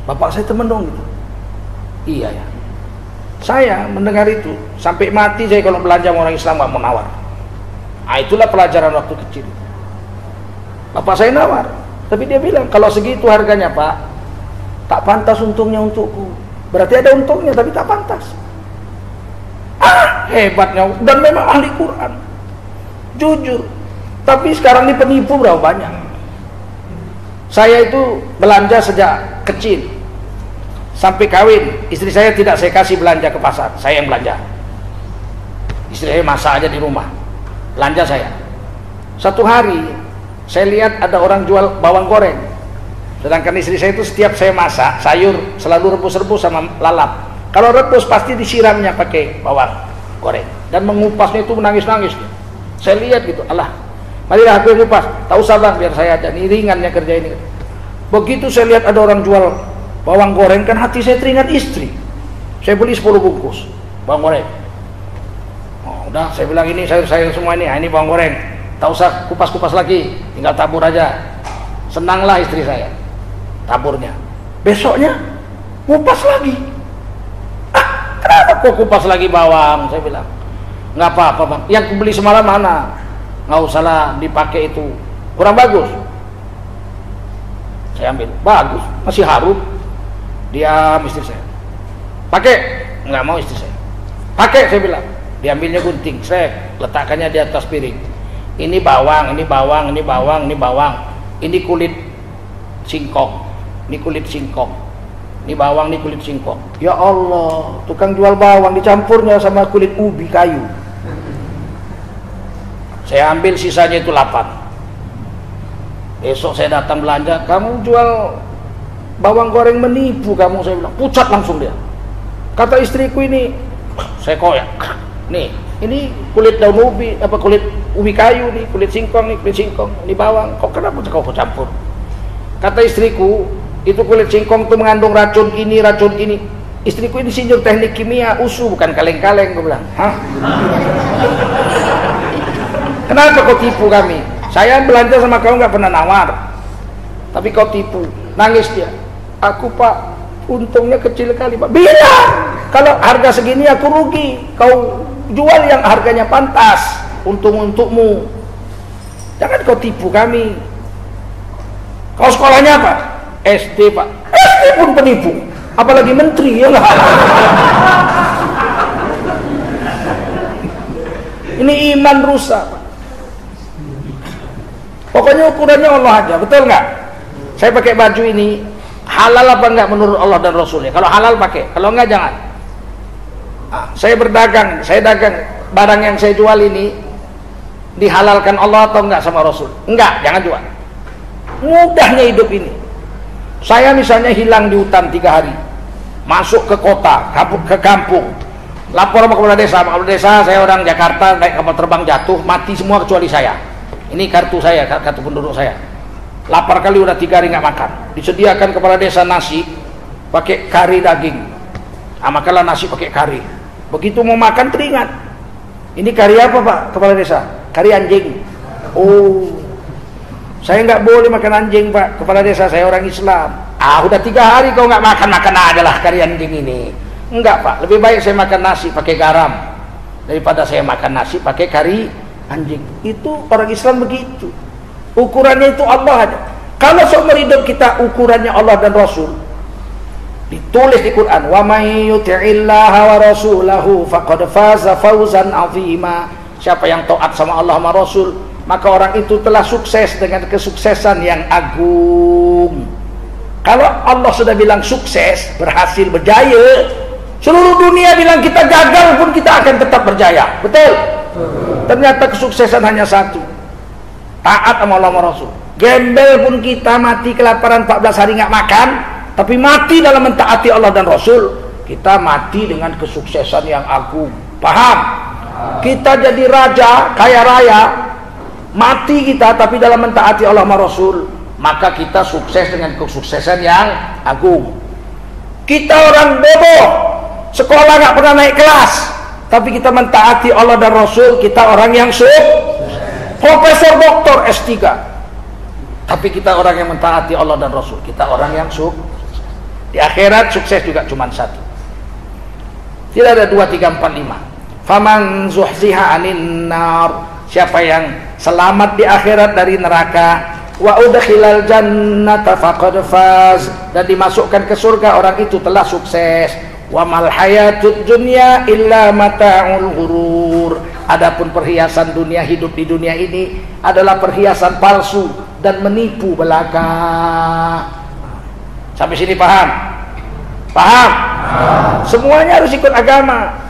Bapak saya temenung gitu. Iya ya. Saya mendengar itu sampai mati. Saya kalau belanja sama orang Islam nggak mau nawar. Itulah pelajaran waktu kecil. Bapak saya nawar, tapi dia bilang kalau segitu harganya pak, tak pantas untungnya untukku. Berarti ada untungnya tapi tak pantas. Hebatnya, dan memang ahli Quran, jujur. Tapi sekarang ini penipu berapa banyak. Saya itu belanja sejak kecil sampai kawin. Istri saya tidak saya kasih belanja ke pasar, saya yang belanja. Istri saya masak aja di rumah, belanja saya. Satu hari saya lihat ada orang jual bawang goreng. Sedangkan istri saya itu setiap saya masak sayur selalu rebus-rebus sama lalap. Kalau rebus pasti disiramnya pakai bawang goreng dan mengupasnya itu menangis-nangis. Saya lihat gitu, Allah, marilah aku yang ngupas. Tak usah bang, biar saya aja. Ini ringannya kerja ini. Begitu saya lihat ada orang jual bawang goreng, kan hati saya teringat istri. Saya beli 10 bungkus bawang goreng. Oh, udah, saya bilang ini sayur-sayur semua ini bawang goreng. Tak usah kupas-kupas lagi, tinggal tabur aja. Senanglah istri saya taburnya. Besoknya kupas lagi. Kenapa kok kupas lagi bawang? Saya bilang, nggak apa-apa bang, yang beli semalam mana? Nggak usahlah dipakai, itu kurang bagus. Saya ambil, bagus, masih harum. Diam istri saya, pakai, nggak mau istri saya. Pakai, saya bilang. Diambilnya gunting, saya letakkannya di atas piring. Ini bawang, ini bawang, ini bawang, ini bawang. Ini kulit singkong, ini kulit singkong, ini bawang, ini kulit singkong. Ya Allah, tukang jual bawang dicampurnya sama kulit ubi kayu. Saya ambil sisanya itu 8. Besok saya datang belanja, kamu jual bawang goreng menipu kamu, saya bilang. Pucat langsung dia. Kata istriku ini, saya koyak. Nih, ini kulit daun ubi, kulit ubi kayu nih, kulit singkong nih, kulit singkong, ini bawang. Kok kenapa kau campur? Kata istriku, itu kulit singkong itu mengandung racun ini, racun ini. Istriku ini insinyur teknik kimia, USU, bukan kaleng-kaleng. Gue bilang, hah? Kenapa kau tipu kami? Saya belanja sama kau nggak pernah nawar, tapi kau tipu. Nangis dia. Aku pak, untungnya kecil kali pak. Bilang, kalau harga segini aku rugi. Kau jual yang harganya pantas, untung untukmu. Jangan kau tipu kami. Kau sekolahnya apa? SD pak. SD pun penipu, apalagi menteri ya. Ini iman rusak pak. Pokoknya ukurannya Allah aja, betul nggak? Saya pakai baju ini halal apa enggak menurut Allah dan Rasulnya? Kalau halal pakai, kalau enggak jangan. Saya berdagang, saya dagang barang yang saya jual ini dihalalkan Allah atau enggak sama Rasul? Enggak, jangan jual. Mudahnya hidup ini. Saya misalnya hilang di hutan 3 hari, masuk ke kota, ke kampung, lapor sama kepala desa, saya orang Jakarta, naik kapal terbang jatuh, mati semua kecuali saya. Ini kartu saya, kartu penduduk saya. Lapar kali udah 3 hari nggak makan. Disediakan kepala desa nasi pakai kari daging. Makanlah nasi pakai kari. Begitu mau makan teringat, ini kari apa pak kepala desa? Kari anjing. Oh, saya nggak boleh makan anjing pak, kepala desa, saya orang Islam. Udah 3 hari kau nggak makan adalah kari anjing ini. Enggak pak, lebih baik saya makan nasi pakai garam daripada saya makan nasi pakai kari anjing. Itu orang Islam begitu. Ukurannya itu Allah aja. Kalau seumur hidup kita ukurannya Allah dan Rasul, ditulis di Quran, wa may yuti'illaha wa rasulahu faqad faza fawzan 'azima. Siapa yang taat sama Allah sama Rasul, maka orang itu telah sukses dengan kesuksesan yang agung. Kalau Allah sudah bilang sukses, berhasil, berjaya, seluruh dunia bilang kita gagal pun kita akan tetap berjaya. Betul? Ternyata kesuksesan hanya satu, taat sama Allah sama Rasul. Gembel pun kita mati kelaparan 14 hari nggak makan, tapi mati dalam mentaati Allah dan Rasul, kita mati dengan kesuksesan yang agung. Paham? Kita jadi raja, kaya raya, mati kita tapi dalam mentaati Allah sama Rasul, maka kita sukses dengan kesuksesan yang agung. Kita orang bodoh, sekolah nggak pernah naik kelas, tapi kita mentaati Allah dan Rasul, kita orang yang profesor, doktor, S3, tapi kita orang yang mentaati Allah dan Rasul, kita orang yang di akhirat sukses juga cuma satu. Tidak ada 2, 3, 4, 5. Faman zuhziha 'anin nar, siapa yang selamat di akhirat dari neraka, wa udkhilal jannata faqad faz, dan dimasukkan ke surga, orang itu telah sukses. Wa mal hayatud dunya illa mata'ul ghurur, adapun perhiasan dunia, hidup di dunia ini adalah perhiasan palsu dan menipu belaka. Sampai sini paham? Paham? Semuanya harus ikut agama.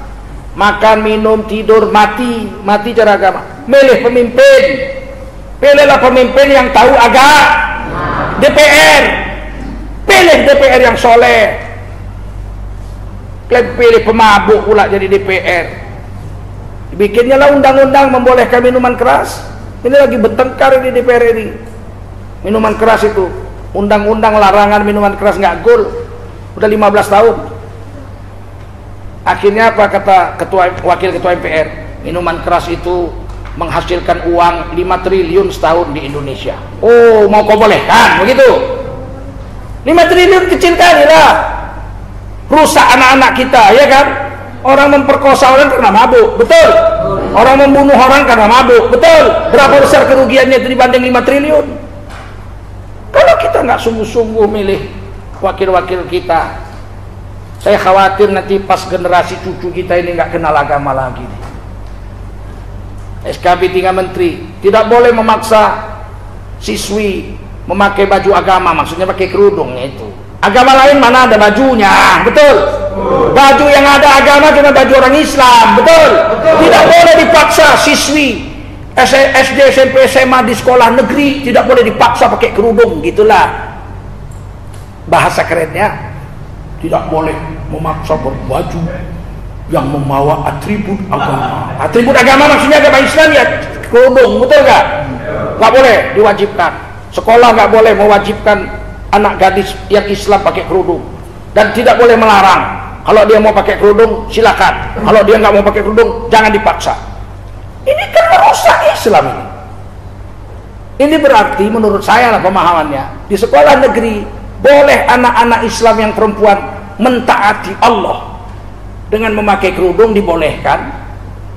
Makan, minum, tidur, mati cara agama. Milih pemimpin, pilihlah pemimpin yang tahu agama. DPR Pilih DPR yang soleh. Pilih pemabuk pula jadi DPR. Bikinnya lah undang-undang membolehkan minuman keras. Ini lagi bertengkar di DPR ini. Minuman keras itu, undang-undang larangan minuman keras nggak gol. Udah 15 tahun. Akhirnya apa kata wakil ketua MPR? Minuman keras itu menghasilkan uang 5 triliun setahun di Indonesia. Oh, mau kau bolehkan begitu? 5 triliun kecil kali lah. Rusak anak-anak kita, ya kan? Orang memperkosa orang karena mabuk, betul? Orang membunuh orang karena mabuk, betul? Berapa besar kerugiannya itu dibanding 5 triliun? Kalau kita nggak sungguh-sungguh milih wakil-wakil kita, saya khawatir nanti pas generasi cucu kita ini nggak kenal agama lagi. SKB 3 Menteri tidak boleh memaksa siswi memakai baju agama, maksudnya pakai kerudungnya itu. Agama lain mana ada bajunya, betul? Baju yang ada agama cuma baju orang Islam, betul? Tidak boleh dipaksa siswi SD, SMP, SMA di sekolah negeri tidak boleh dipaksa pakai kerudung, gitulah bahasa kerennya. Tidak boleh memaksa berbaju yang membawa atribut agama. Atribut agama maksudnya agama Islam ya kerudung, betul nggak? Nggak boleh diwajibkan. Sekolah nggak boleh mewajibkan anak gadis yang Islam pakai kerudung, dan tidak boleh melarang. Kalau dia mau pakai kerudung silakan, kalau dia nggak mau pakai kerudung jangan dipaksa. Ini kan merusak Islam ini. Ini berarti menurut saya lah pemahamannya, di sekolah negeri boleh anak-anak Islam yang perempuan mentaati Allah dengan memakai kerudung, dibolehkan.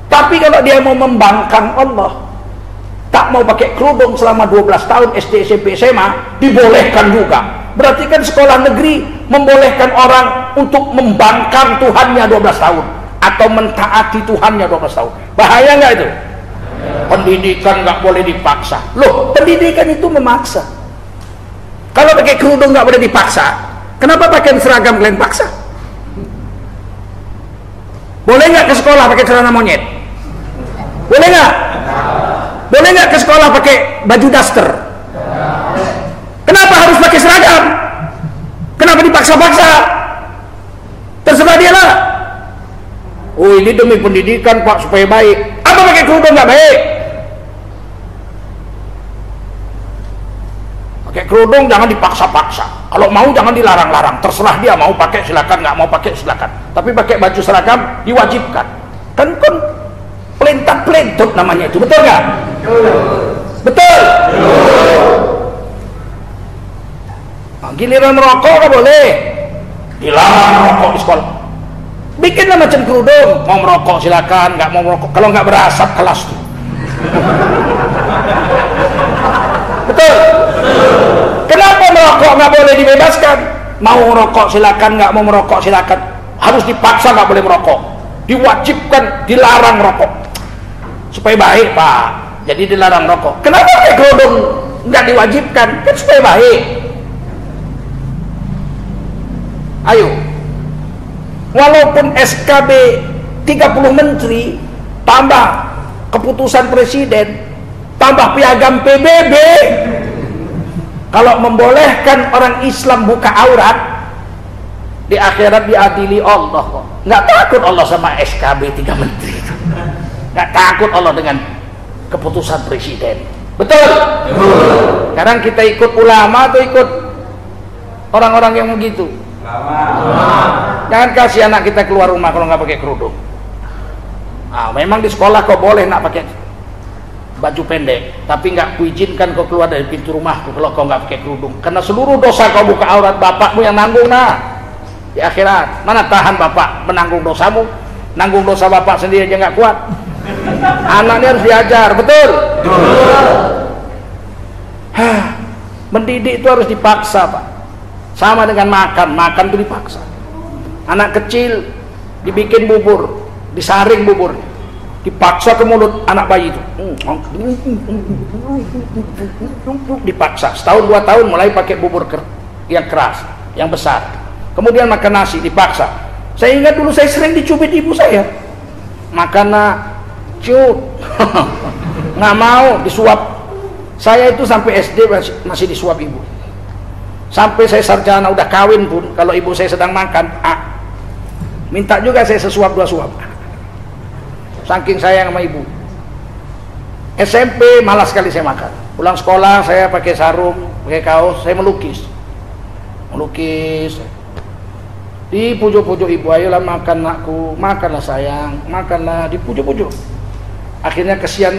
Tapi kalau dia mau membangkang Allah, tak mau pakai kerudung selama 12 tahun SD, SMP, SMA, dibolehkan juga. Berarti kan sekolah negeri membolehkan orang untuk membangkang Tuhannya 12 tahun atau mentaati Tuhannya 12 tahun. Bahaya nggak itu? Pendidikan nggak boleh dipaksa. Loh, pendidikan itu memaksa. Kalau pakai kerudung nggak boleh dipaksa, kenapa pakai seragam kalian paksa? Boleh nggak ke sekolah pakai celana monyet? Boleh nggak? Boleh nggak ke sekolah pakai baju daster? Kenapa harus pakai seragam? Kenapa dipaksa-paksa? Terserah dia lah. Oh, ini demi pendidikan Pak, supaya baik. Apa pakai kerudung nggak baik? Pakai kerudung jangan dipaksa-paksa. Kalau mau jangan dilarang-larang. Terserah dia, mau pakai silakan, nggak mau pakai silakan. Tapi pakai baju seragam diwajibkan. Kan pelentat-pelentut namanya itu, betul nggak? Betul. Nah, giliran merokok nggak boleh, dilarang merokok di sekolah. Bikinlah macam kerudung, mau merokok silakan, nggak mau merokok. Kalau nggak berasap kelas tuh. Betul. Kenapa merokok nggak boleh dibebaskan? Mau merokok silakan, nggak mau merokok silakan. Harus dipaksa nggak boleh merokok. Diwajibkan, dilarang merokok. Supaya baik Pak, jadi dilarang rokok. Kenapa pakai kerudung nggak diwajibkan? Kan supaya baik. Ayo, walaupun SKB 30 menteri tambah keputusan presiden tambah piagam PBB, kalau membolehkan orang Islam buka aurat di akhirat diadili Allah kok. Nggak takut Allah sama SKB 3 menteri itu. Nggak takut Allah dengan keputusan presiden. Betul? Sekarang kita ikut ulama atau ikut orang-orang yang begitu? Jangan kasih anak kita keluar rumah kalau nggak pakai kerudung. Nah, memang di sekolah kau boleh nak pakai baju pendek, tapi nggak kuizinkan kau keluar dari pintu rumahku kalau kau nggak pakai kerudung. Karena seluruh dosa kau buka aurat, bapakmu yang nanggung nah di akhirat. Mana tahan bapak menanggung dosamu? Nanggung dosa bapak sendiri aja nggak kuat. Anaknya harus diajar, betul? Mendidik itu harus dipaksa Pak. Sama dengan makan itu dipaksa. Anak kecil dibikin bubur, disaring bubur, dipaksa ke mulut anak bayi itu. Dipaksa, setahun 2 tahun mulai pakai bubur yang keras, yang besar. Kemudian makan nasi, dipaksa. Saya ingat dulu saya sering dicubit ibu saya. Makan cut, nggak mau, disuap. Saya itu sampai SD masih disuap ibu. Sampai saya sarjana udah kawin pun, kalau ibu saya sedang makan, minta juga saya sesuap 2 suap. Saking sayang sama ibu. SMP malas sekali saya makan. Pulang sekolah saya pakai sarung, pakai kaos, saya melukis. Di pujuk-pujuk ibu, ayolah makan nakku, makanlah sayang, makanlah, di pujuk-pujuk. Akhirnya kesian,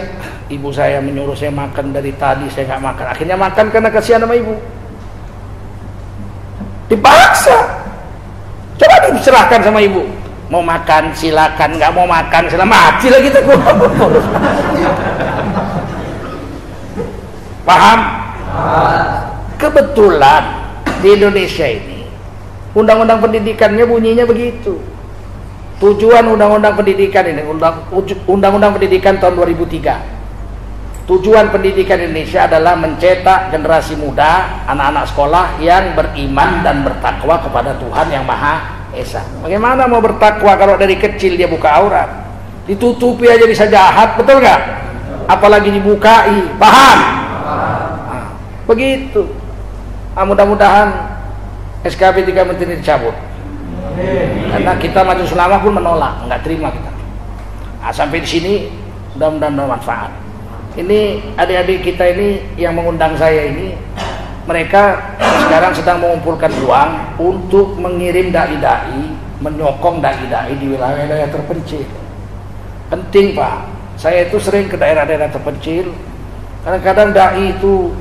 ibu saya menyuruh saya makan dari tadi, saya nggak makan. Akhirnya makan karena kesian sama ibu. Dipaksa. Coba diserahkan sama ibu. Mau makan silakan, nggak mau makan silakan, mati lah kita. Paham? Kebetulan di Indonesia ini undang-undang pendidikannya bunyinya begitu. Tujuan undang-undang pendidikan ini, undang-undang pendidikan tahun 2003. Tujuan pendidikan Indonesia adalah mencetak generasi muda, anak-anak sekolah yang beriman dan bertakwa kepada Tuhan yang Maha Esa. Bagaimana mau bertakwa kalau dari kecil dia buka aurat? Ditutupi aja bisa jahat, betul nggak? Apalagi dibukai, paham? Nah, begitu. Mudah-mudahan SKP 3 Menteri dicabut. Karena kita Majelis Ulama pun menolak, nggak terima kita. Sampai di sini mudah-mudahan bermanfaat. Ini adik-adik kita ini yang mengundang saya ini, mereka sekarang sedang mengumpulkan uang untuk mengirim dai-dai, menyokong dai-dai di wilayah-wilayah terpencil. Penting Pak, saya itu sering ke daerah-daerah terpencil. Kadang-kadang dai itu,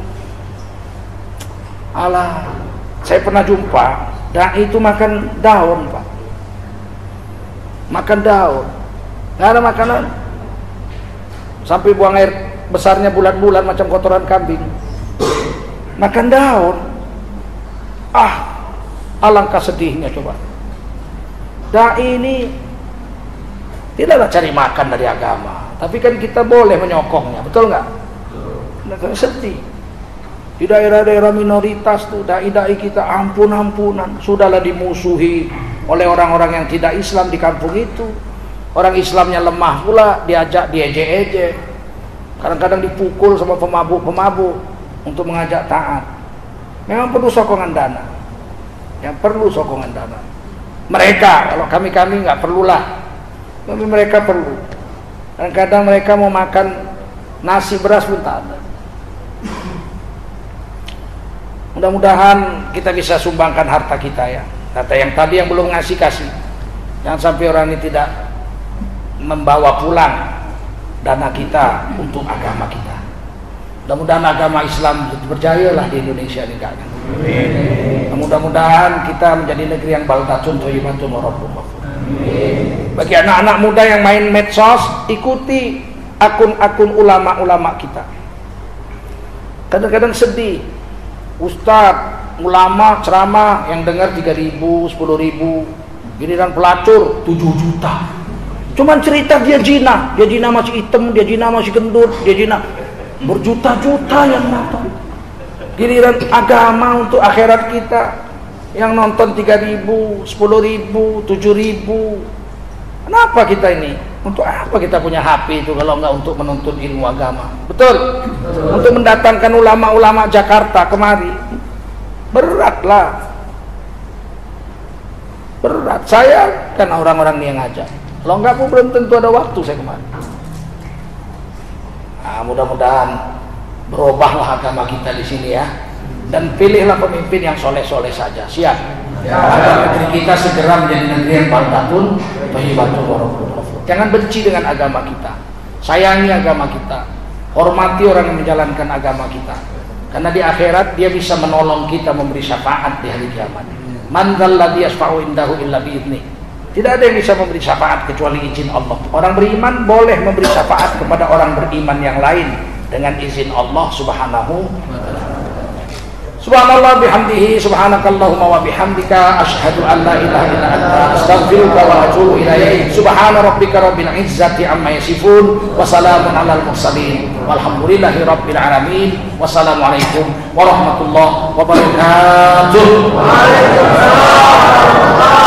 saya pernah jumpa dai itu makan daun Pak, makan daun, nggak ada makanan, sampai buang air besarnya bulan-bulan macam kotoran kambing, makan daun. Alangkah sedihnya. Coba dai ini tidaklah cari makan dari agama, tapi kan kita boleh menyokongnya, betul nggak? Sedih. Di daerah-daerah minoritas tuh dai-dai kita ampun-ampunan, sudahlah dimusuhi oleh orang-orang yang tidak Islam di kampung itu. Orang Islamnya lemah pula diajak diejek-ejek. Kadang-kadang dipukul sama pemabuk-pemabuk untuk mengajak taat. Memang perlu sokongan dana. Yang perlu sokongan dana. Mereka, kalau kami nggak perlulah. Tapi mereka perlu. Kadang-kadang mereka mau makan nasi beras pun tak ada. Mudah-mudahan kita bisa sumbangkan harta kita ya. Harta yang tadi yang belum ngasih kasih. Jangan sampai orang ini tidak membawa pulang dana kita untuk agama kita. Mudah-mudahan agama Islam berjayalah di Indonesia ini kan. Mudah-mudahan kita menjadi negeri yang baldatun thayyibatun wa rabbun ghafur. Bagi anak-anak muda yang main medsos, ikuti akun-akun ulama-ulama kita. Kadang-kadang sedih, ustadz, ulama ceramah yang dengar 3.000, 10.000, giliran pelacur 7 juta. Cuman cerita dia jina masih hitam, dia jina masih gendut, dia jina berjuta-juta yang nonton. Giliran agama untuk akhirat kita yang nonton 3.000, 10.000, 7.000. Kenapa kita ini? Untuk apa kita punya HP itu kalau enggak untuk menuntut ilmu agama? Betul? Untuk mendatangkan ulama-ulama Jakarta kemari. Beratlah. Berat. Saya kan orang-orang ini yang ngajak. Kalau enggak pun belum tentu ada waktu saya kemarin. Mudah-mudahan berubahlah agama kita di sini ya. Dan pilihlah pemimpin yang soleh-soleh saja. Siap? Agar negeri kita segera menjadi negeri yang baldatun thayyibatun wa rabbun ghafur. Jangan benci dengan agama kita. Sayangi agama kita. Hormati orang yang menjalankan agama kita. Karena di akhirat dia bisa menolong kita, memberi syafaat di hari kiamat. Man dzalladzi yashfa'u indahu illa bi'idnih. Tidak ada yang bisa memberi syafaat kecuali izin Allah. Orang beriman boleh memberi syafaat kepada orang beriman yang lain dengan izin Allah Subhanahu wa ta'ala. Subhanallah bihamdihi, subhanakallahumma wa bihamdika, asyhadu an la ilaha illa anta, astaghfiruka wa atubu ilaik. Subhana rabbika rabbil izzati amma yasifun, wa salamun alal mursalin, walhamdulillahi rabbil alamin. Wassalamualaikum warahmatullahi wabarakatuh. Waalaikumsalam.